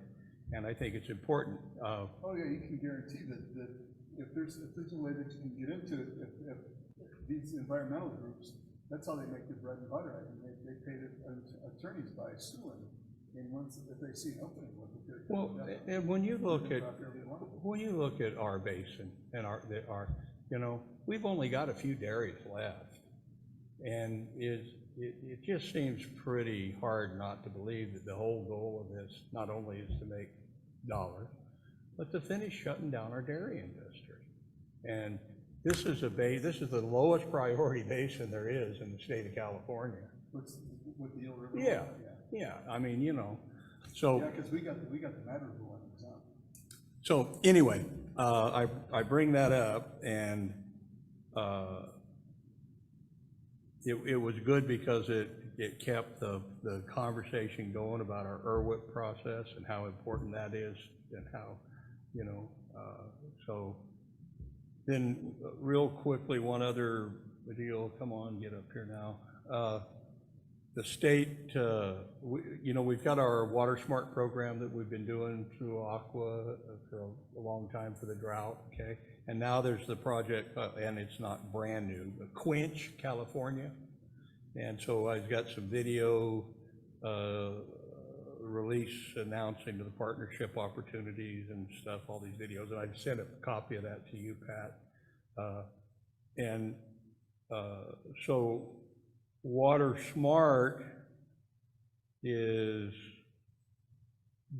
Speaker 1: and I think it's important.
Speaker 5: Oh yeah, you can guarantee that if there's a way that you can get into it, if these environmental groups, that's how they make their bread and butter. I mean, they pay the attorneys by suing. And once, if they see an opening,
Speaker 1: well, and when you look at our basin and our, you know, we've only got a few dairies left, and it just seems pretty hard not to believe that the whole goal of this not only is to make dollars, but to finish shutting down our dairy industry. And this is the lowest priority basin there is in the state of California.
Speaker 5: With the Eel River?
Speaker 1: Yeah. I mean, you know, so.
Speaker 5: Yeah, because we got the Matterhorn one.
Speaker 1: So anyway, I bring that up, and it was good because it kept the conversation going about our IRWIP process and how important that is, and how, you know, so then real quickly, one other deal, come on, get up here now. The state, you know, we've got our Water Smart program that we've been doing through Aqua for a long time for the drought, okay? And now there's the project, and it's not brand new, but Quench, California. And so I've got some video release announcing the partnership opportunities and stuff, all these videos. And I've sent a copy of that to you, Pat. So Water Smart is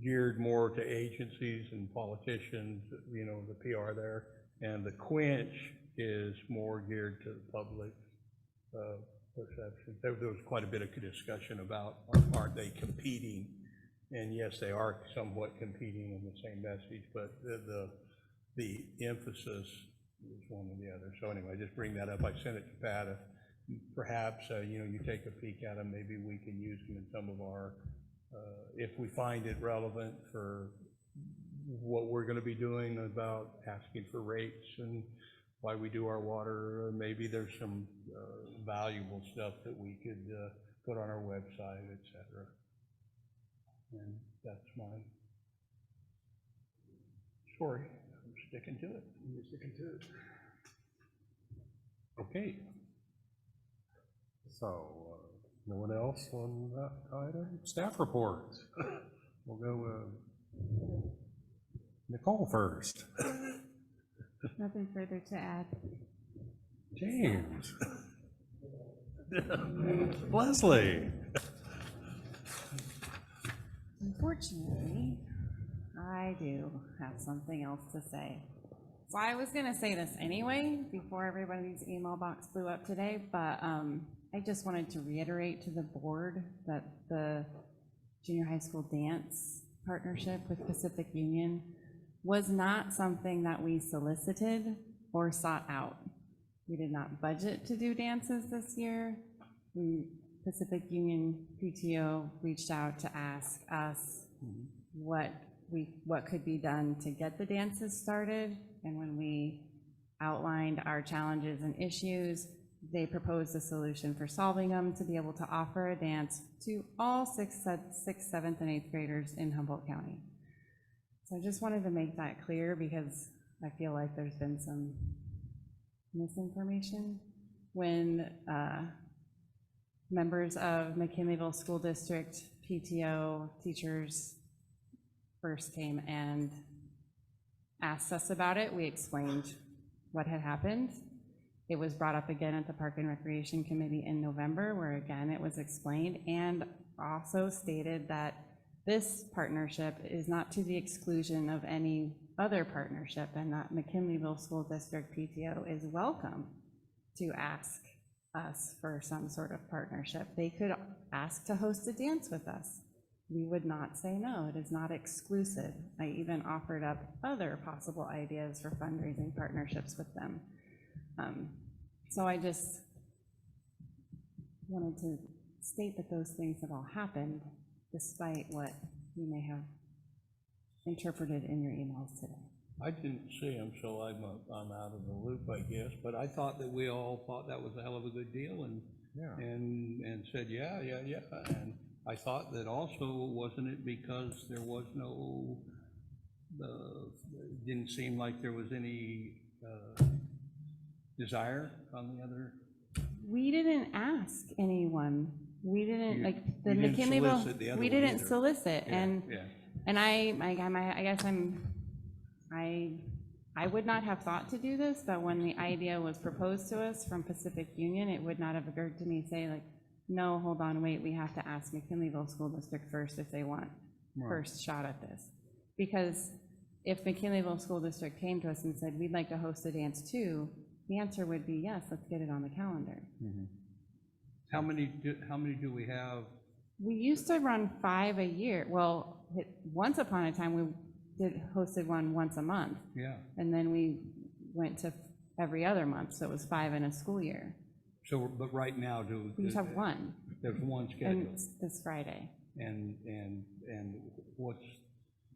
Speaker 1: geared more to agencies and politicians, you know, the PR there, and the Quench is more geared to the public perception. There was quite a bit of discussion about, aren't they competing And yes, they are somewhat competing in the same message, but the emphasis is one or the other. So anyway, just bring that up. I sent it to Pat. Perhaps, you know, you take a peek at them, maybe we can use them in some of our, if we find it relevant for what we're going to be doing about asking for rates and why we do our water, maybe there's some valuable stuff that we could put on our website, et cetera. And that's my story. I'm sticking to it.
Speaker 2: You're sticking to it. Okay. So, no one else on that item? Staff reports. We'll go Nicole first.
Speaker 4: Nothing further to add.
Speaker 2: James. Leslie.
Speaker 4: Unfortunately, I do have something else to say. So I was gonna say this anyway, before everybody's email box blew up today, but I just wanted to reiterate to the board that the junior high school dance partnership with Pacific Union was not something that we solicited or sought out. We did not budget to do dances this year. Pacific Union PTO reached out to ask us what could be done to get the dances started, and when we outlined our challenges and issues, they proposed a solution for solving them to be able to offer a dance to all sixth, 7th, and 8th graders in Humboldt County. So I just wanted to make that clear because I feel like there's been some misinformation when members of McKinleyville School District PTO teachers first came and asked us about it. We explained what had happened. It was brought up again at the Park and Recreation Committee in November, where again it was explained and also stated that this partnership is not to the exclusion of any other partnership, and that McKinleyville School District PTO is welcome to ask us for some sort of partnership. They could ask to host a dance with us. We would not say no. It is not exclusive. I even offered up other possible ideas for fundraising partnerships with them. So I just wanted to state that those things have all happened, despite what you may have interpreted in your emails today.
Speaker 1: I didn't see him, so I'm out of the loop, I guess, but I thought that we all thought that was a hell of a good deal and said, yeah. And I thought that also, wasn't it because there was no, didn't seem like there was any desire on the other?
Speaker 4: We didn't ask anyone. We didn't, like, the
Speaker 1: you didn't
Speaker 4: McKinleyville,
Speaker 1: solicit the other
Speaker 4: we
Speaker 1: one
Speaker 4: didn't
Speaker 1: either.
Speaker 4: solicit.
Speaker 1: Yeah,
Speaker 4: And
Speaker 1: yeah.
Speaker 4: and I guess I would not have thought to do this, but when the idea was proposed to us from Pacific Union, it would not have occurred to me to say, like, no, hold on, wait, we have to ask McKinleyville School District first if they want first shot at this. Because if McKinleyville School District came to us and said, we'd like to host a dance too, the answer would be yes, let's get it on the calendar.
Speaker 1: How many do we have?
Speaker 4: We used to run 5 a year. Well, once upon a time, we hosted one once a month.
Speaker 1: Yeah.
Speaker 4: And then we went to every other month, so it was 5 in a school year.
Speaker 1: So, but right now,
Speaker 4: We just have one.
Speaker 1: There's one
Speaker 4: And
Speaker 1: scheduled.
Speaker 4: it's this Friday.
Speaker 1: And what's,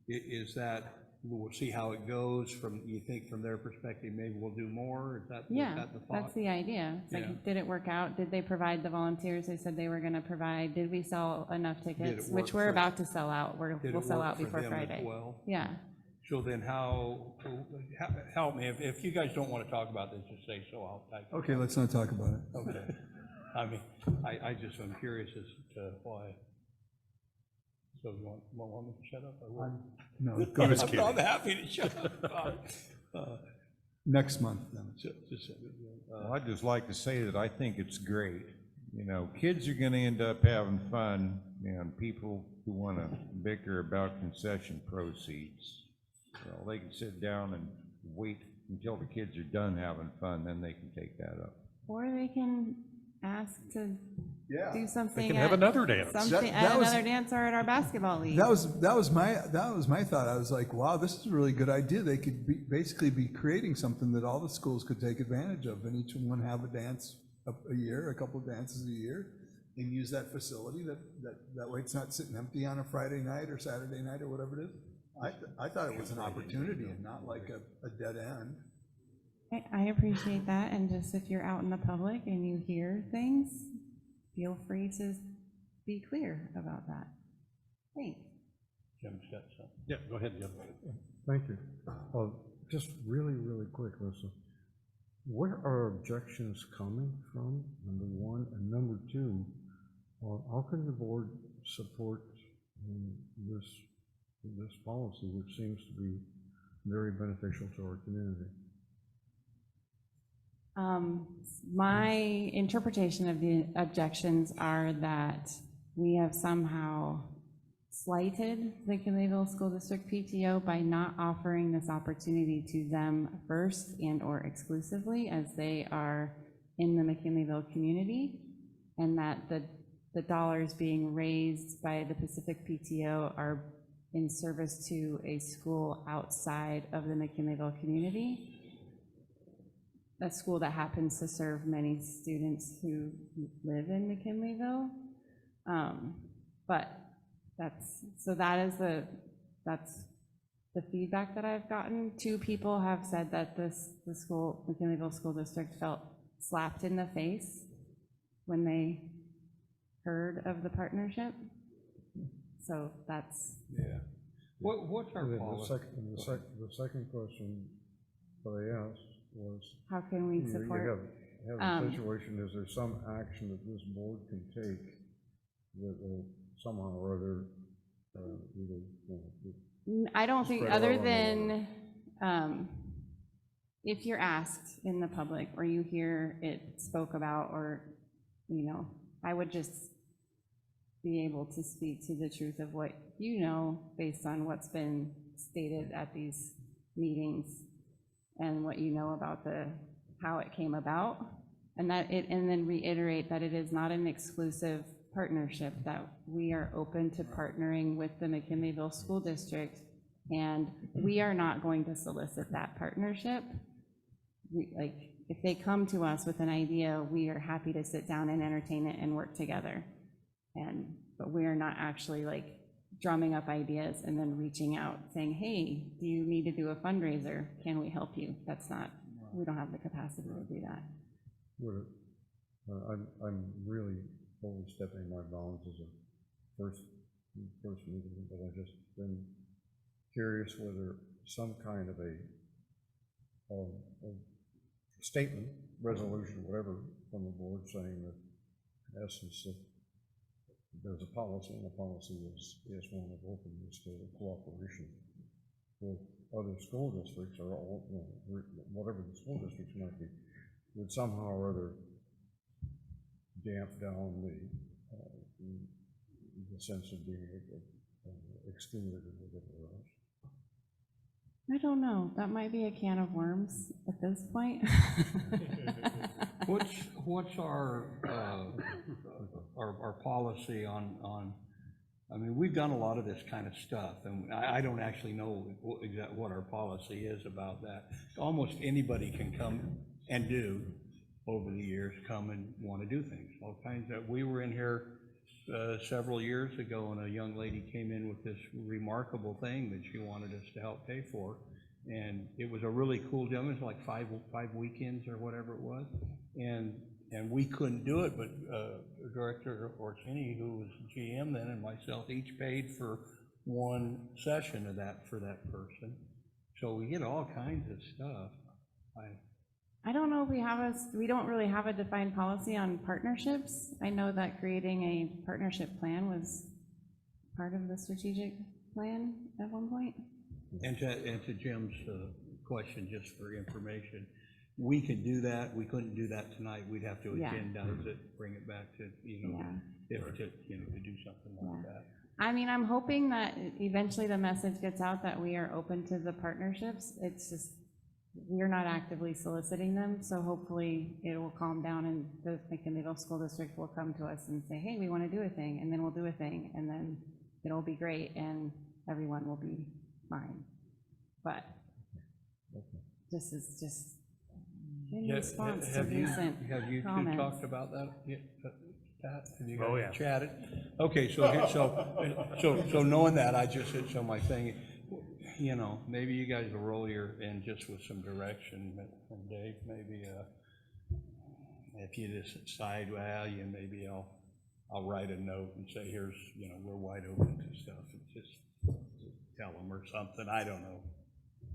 Speaker 1: is that, we'll see how it goes from, you think from their perspective, maybe we'll do more? Is that,
Speaker 4: Yeah,
Speaker 1: was that the thought?
Speaker 4: that's the idea. It's
Speaker 1: Yeah.
Speaker 4: like, did it work out? Did they provide the volunteers they said they were gonna provide? Did we sell enough tickets?
Speaker 1: work
Speaker 4: Which we're
Speaker 1: for-
Speaker 4: about to sell out.
Speaker 1: Did
Speaker 4: We'll
Speaker 1: it
Speaker 4: sell
Speaker 1: work
Speaker 4: out
Speaker 1: for
Speaker 4: before
Speaker 1: them as
Speaker 4: Friday.
Speaker 1: well?
Speaker 4: Yeah.
Speaker 1: So then help me, if you guys don't want to talk about this, just say so, I'll type it.
Speaker 5: Okay, let's not talk about it.
Speaker 1: Okay. I mean, I just am curious as to why. So you want me to shut up? I will.
Speaker 5: No, go ahead.
Speaker 1: I'm happy to shut up.
Speaker 5: Next month, then.
Speaker 3: Well, I'd just like to say that I think it's great. You know, kids are gonna end up having fun, and people who wanna bicker about concession proceeds, well, they can sit down and wait until the kids are done having fun, then they can take that up.
Speaker 4: Or they can ask to
Speaker 5: Yeah.
Speaker 4: do something.
Speaker 2: can have
Speaker 4: at-
Speaker 2: another dance.
Speaker 4: Something,
Speaker 5: That
Speaker 4: at
Speaker 5: was-
Speaker 4: another dance or at our basketball league.
Speaker 5: That was my thought. I was like, wow, this is a really good idea. They could basically be creating something that all the schools could take advantage of, and each one have a dance a year, a couple of dances a year, and use that facility. That way it's not sitting empty on a Friday night or Saturday night or whatever it is. I thought it was an opportunity and not like a dead end.
Speaker 4: I appreciate that, and just if you're out in the public and you hear things, feel free to be clear about that. Thanks.
Speaker 1: Jim's got some.
Speaker 2: Yeah, go ahead, Jim.
Speaker 6: Thank you. Just really, really quick, Lisa. Where are objections coming from, number one? And number two, how can the board support this policy, which seems to be very beneficial to our community?
Speaker 4: My interpretation of the objections are that we have somehow slighted the McKinleyville School District PTO by not offering this opportunity to them first and/or exclusively, as they are in the McKinleyville community, and that the dollars being raised by the Pacific PTO are in service to a school outside of the McKinleyville community, a school that happens to serve many students who live in McKinleyville. But that's the feedback that I've gotten. 2 people have said that the McKinleyville School District felt slapped in the face when they heard of the partnership. So that's.
Speaker 6: Yeah.
Speaker 13: What's our policy?
Speaker 6: The second question that I asked was,
Speaker 4: How can we support?
Speaker 6: You have a situation, is there some action that this board can take that will somehow or other,
Speaker 4: I don't think,
Speaker 6: spread
Speaker 4: other
Speaker 6: out on
Speaker 4: than, if you're asked in the public or you hear it spoke about, or, I would just be able to speak to the truth of what you know based on what's been stated at these meetings and what you know about how it came about, and then reiterate that it is not an exclusive partnership, that we are open to partnering with the McKinleyville School District, and we are not going to solicit that partnership. If they come to us with an idea, we are happy to sit down and entertain it and work together. But we are not actually drumming up ideas and then reaching out saying, hey, do you need to do a fundraiser? Can we help you? That's not, we don't have the capacity to do that.
Speaker 6: I'm really overstepping my bounds as a first meeting, but I've just been curious whether some kind of a statement, resolution, whatever, from the board saying that, in essence, that there's a policy, and the policy is one of openness to cooperation with other school districts, or all, whatever the school districts might be, would somehow or other damp down the sense of being excluded or whatever else.
Speaker 4: I don't know. That might be a can of worms at this point.
Speaker 16: What's our policy on, I mean, we've done a lot of this kind of stuff, and I don't actually know exactly what our policy is about that. Almost anybody can come and do, over the years, come and want to do things. All kinds of, we were in here several years ago, and a young lady came in with this remarkable thing that she wanted us to help pay for. And it was a really cool deal. It was like five weekends or whatever it was. And we couldn't do it, but Director Orsini, who was GM then, and myself each paid for one session of that for that person. So we get all kinds of stuff.
Speaker 4: I don't know if we don't really have a defined policy on partnerships. I know that creating a partnership plan was part of the strategic plan at one point.
Speaker 16: And to Jim's question, just for information, we could do that. We couldn't do that tonight. We'd have to agendize it, bring it back to, to do something like that.
Speaker 4: I mean, I'm hoping that eventually the message gets out that we are open to the partnerships. It's just, we're not actively soliciting them, so hopefully it will calm down and the McKinleyville School District will come to us and say, hey, we want to do a thing, and then we'll do a thing, and then it'll be great and everyone will be fine. But this is just in response to recent
Speaker 16: Have you two
Speaker 4: comments.
Speaker 16: talked about that? Pat, have you
Speaker 12: Oh,
Speaker 16: guys
Speaker 12: yeah.
Speaker 16: chatted? Okay, so knowing that, I just said, so my thing, you know, maybe you guys will roll your in just with some direction from Dave, maybe, if you just decide, well, maybe I'll write a note and say, here's, you know, we're wide open to stuff, and just tell them or something, I don't know.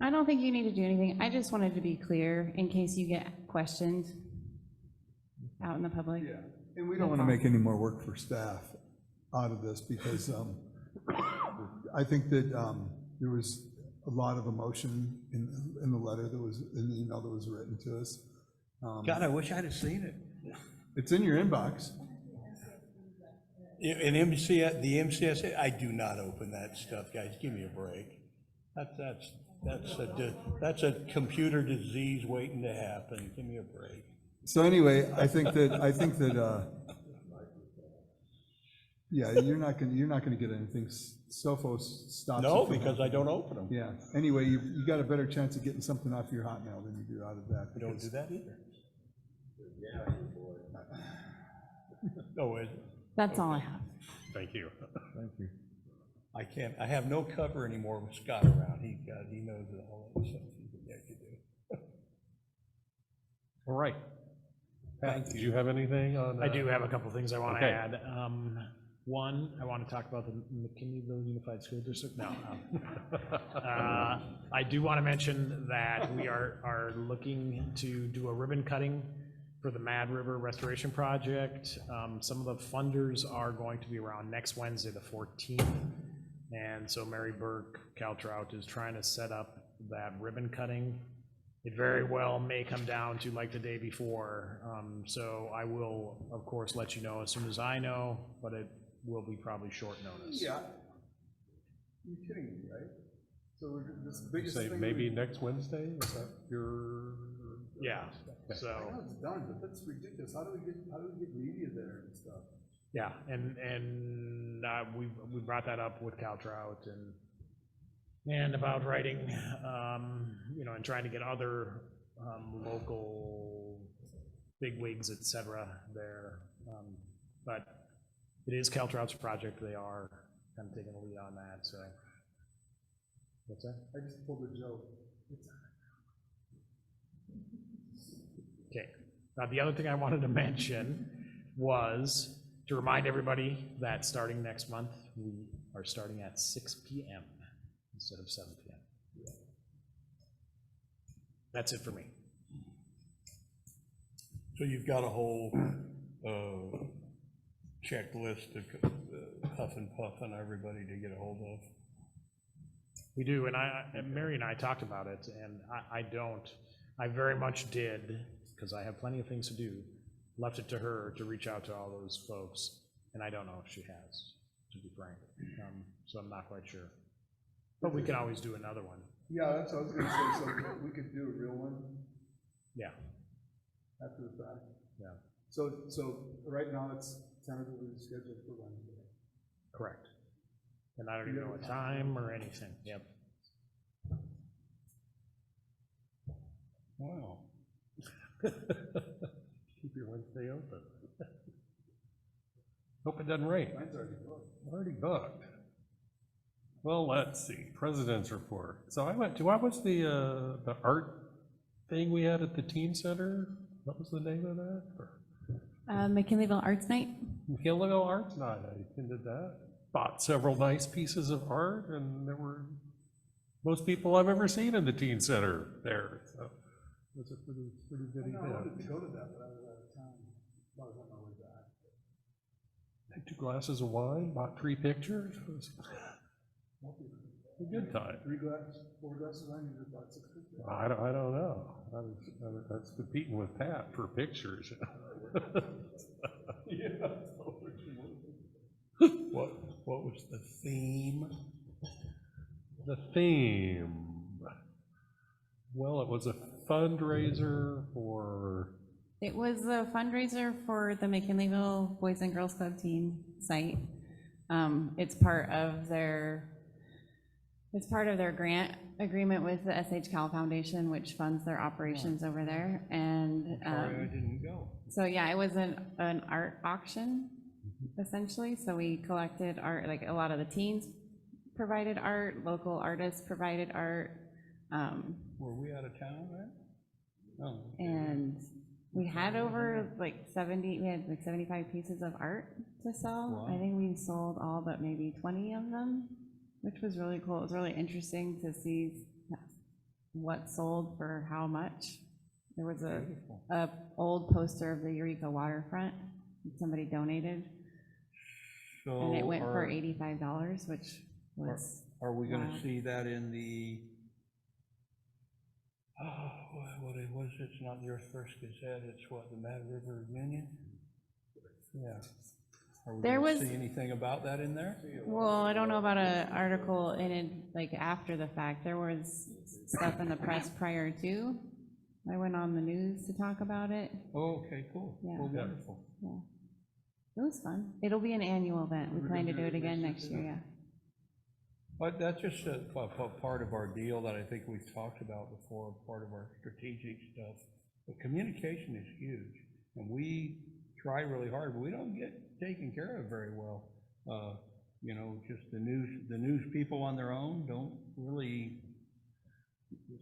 Speaker 4: I don't think you need to do anything. I just wanted to be clear in case you get questioned out in the public.
Speaker 5: Yeah, and we don't want to make any more work for staff out of this because I think that there was a lot of emotion in the letter that was, in the email that was written to us.
Speaker 16: God, I wish I'd have seen it.
Speaker 5: It's in your inbox.
Speaker 16: In the MCSA, I do not open that stuff, guys, give me a break. That's a computer disease waiting to happen, give me a break.
Speaker 5: So anyway, I think that yeah, you're not gonna get anything. Sophos stops.
Speaker 16: No, because I don't open them.
Speaker 5: Yeah, anyway, you got a better chance of getting something off your Hotmail than you do out of that.
Speaker 16: I don't do that either. No,
Speaker 4: That's all I have.
Speaker 2: Thank you.
Speaker 5: Thank you.
Speaker 16: I have no cover anymore with Scott around, he knows all that stuff you do.
Speaker 2: All right. Pat, do you have anything on?
Speaker 12: I do have a couple things I want to
Speaker 2: Okay.
Speaker 12: add. One, I want to talk about the McKinleyville Unified School District. No. I do want to mention that we are looking to do a ribbon cutting for the Mad River Restoration Project. Some of the funders are going to be around next Wednesday, the 14th. And so Mary Burke, Caltrout, is trying to set up that ribbon cutting. It very well may come down to like the day before. So I will, of course, let you know as soon as I know, but it will be probably short notice.
Speaker 5: Yeah. You're kidding me, right? So this biggest
Speaker 2: Say
Speaker 5: thing.
Speaker 2: maybe next Wednesday, is that your?
Speaker 12: Yeah,
Speaker 5: I
Speaker 12: so,
Speaker 5: know it's done, but that's ridiculous. How do we get media there and stuff?
Speaker 12: yeah, and we brought that up with Caltrout and about writing, you know, and trying to get other local bigwigs, et cetera, there. But it is Caltrout's project. They are kind of taking the lead on that, so. What's that?
Speaker 5: I just pulled a joke.
Speaker 12: Okay. The other thing I wanted to mention was to remind everybody that starting next month, we are starting at 6 p.m. instead of 7 p.m. That's it for me.
Speaker 16: So you've got a whole checklist of huff and puff on everybody to get a hold of?
Speaker 12: We do, and Mary and I talked about it, and I very much did, because I have plenty of things to do, left it to her to reach out to all those folks, and I don't know if she has, to be frank, so I'm not quite sure. But we can always do another one.
Speaker 5: Yeah, that's what I was gonna say, so we could do a real one
Speaker 12: Yeah,
Speaker 5: after the fact.
Speaker 12: yeah,
Speaker 5: So right now it's tentatively scheduled for Wednesday.
Speaker 12: correct. And I don't even know what time or anything, yep.
Speaker 2: Wow. Keep your Wednesday open. Hope it doesn't rain.
Speaker 5: Mine's already booked.
Speaker 2: Already booked. Well, let's see, President's report. So what was the art thing we had at the teen center? What was the name of that?
Speaker 4: McKinleyville Arts Night.
Speaker 2: McKinleyville Arts Night, I attended that. Bought several nice pieces of art, and there were most people I've ever seen in the teen center there, so it was a pretty good
Speaker 5: I wanted
Speaker 2: event.
Speaker 5: to go to that, but I was out of town. I was on my way back.
Speaker 2: Had 2 glasses of wine, bought 3 pictures. It was a good time.
Speaker 5: 4 glasses, I need about 6 pictures.
Speaker 2: I don't know. I was competing with Pat for pictures.
Speaker 5: Yeah.
Speaker 16: What was the theme?
Speaker 2: The theme. Well, it was a fundraiser for,
Speaker 4: It was a fundraiser for the McKinleyville Boys and Girls Club teen site. It's part of their grant agreement with the SH Cal Foundation, which funds their operations over there. And
Speaker 16: Sorry, I didn't go.
Speaker 4: so, yeah, it was an art auction, essentially. So we collected art, like a lot of the teens provided art, local artists provided art.
Speaker 16: Were we out of town then? No.
Speaker 4: And we had over like 75 pieces of art to sell.
Speaker 16: Wow.
Speaker 4: I think we sold all but maybe 20 of them, which was really cool. It was really interesting to see what sold for how much. There was a old poster of the Eureka waterfront that somebody donated,
Speaker 16: So
Speaker 4: and it went for
Speaker 16: are-
Speaker 4: $85, which was,
Speaker 16: Are we gonna
Speaker 4: wild.
Speaker 16: see that in the, what it was, it's not the Earth First Gazette, it's what, the Mad River Union? Yeah. Are we
Speaker 4: There
Speaker 16: gonna
Speaker 4: was-
Speaker 16: see anything about that in there?
Speaker 4: well, I don't know about an article in it, like after the fact. There was stuff in the press prior to. I went on the news to talk about it.
Speaker 16: Oh, okay, cool.
Speaker 4: Yeah.
Speaker 16: Well, wonderful.
Speaker 4: Yeah. It was fun. It'll be an annual event. We plan to do it again next year, yeah.
Speaker 16: But that's just a part of our deal that I think we've talked about before, part of our strategic stuff. But communication is huge, and we try really hard, but we don't get taken care of very well. You know, just the news people on their own don't really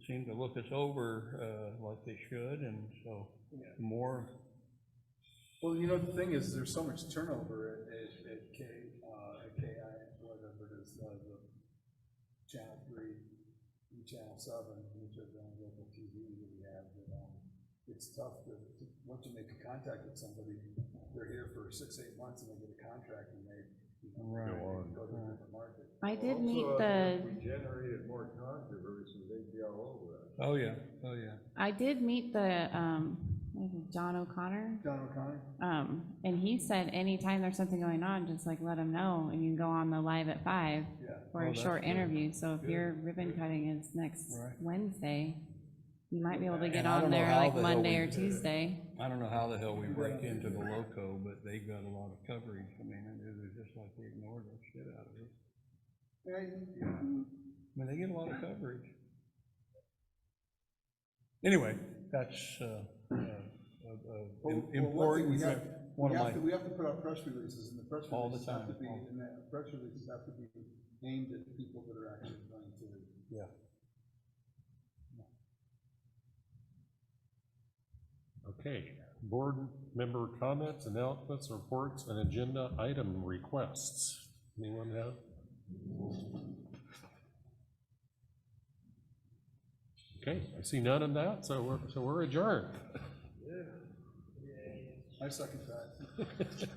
Speaker 16: seem to look us over like they should, and so the more.
Speaker 5: Well, you know, the thing is, there's so much turnover at KI, whatever it is, the Channel 3 and Channel 7, which are the only local TV that we have, that it's tough to, once you make a contact with somebody, they're here for 6-8 months and they get a contract and they
Speaker 16: Right.
Speaker 5: go to a different market.
Speaker 4: I did meet the,
Speaker 3: generated more controversy, they'd be all over us.
Speaker 16: Oh, yeah, oh, yeah.
Speaker 4: I did meet the, what is it, John O'Connor?
Speaker 5: John O'Connor?
Speaker 4: And he said anytime there's something going on, just like let him know, and you can go on the live at 5
Speaker 5: Yeah.
Speaker 4: for
Speaker 16: Oh,
Speaker 4: a
Speaker 16: that's
Speaker 4: short
Speaker 16: good.
Speaker 4: interview. So if your ribbon cutting is next
Speaker 16: Right.
Speaker 4: Wednesday, you might be able to get
Speaker 16: And I
Speaker 4: on
Speaker 16: don't know
Speaker 4: there
Speaker 16: how
Speaker 4: like
Speaker 16: the hell
Speaker 4: Monday
Speaker 16: we
Speaker 4: or
Speaker 16: did it.
Speaker 4: Tuesday.
Speaker 16: I don't know how the hell we break into the Loco, but they got a lot of coverage. I mean, it was just like they ignored the shit out of it. I mean, they get a lot of coverage. Anyway, that's important.
Speaker 5: We
Speaker 16: One of my,
Speaker 5: have to put out press releases, and the press
Speaker 16: All the
Speaker 5: releases have to
Speaker 16: time.
Speaker 5: be, and the press releases have to be aimed at people that are actually going to.
Speaker 16: yeah.
Speaker 2: okay, board member comments, announcements, reports, and agenda item requests. Anyone have? Okay, I see none of that, so we're adjourned.
Speaker 5: I second that.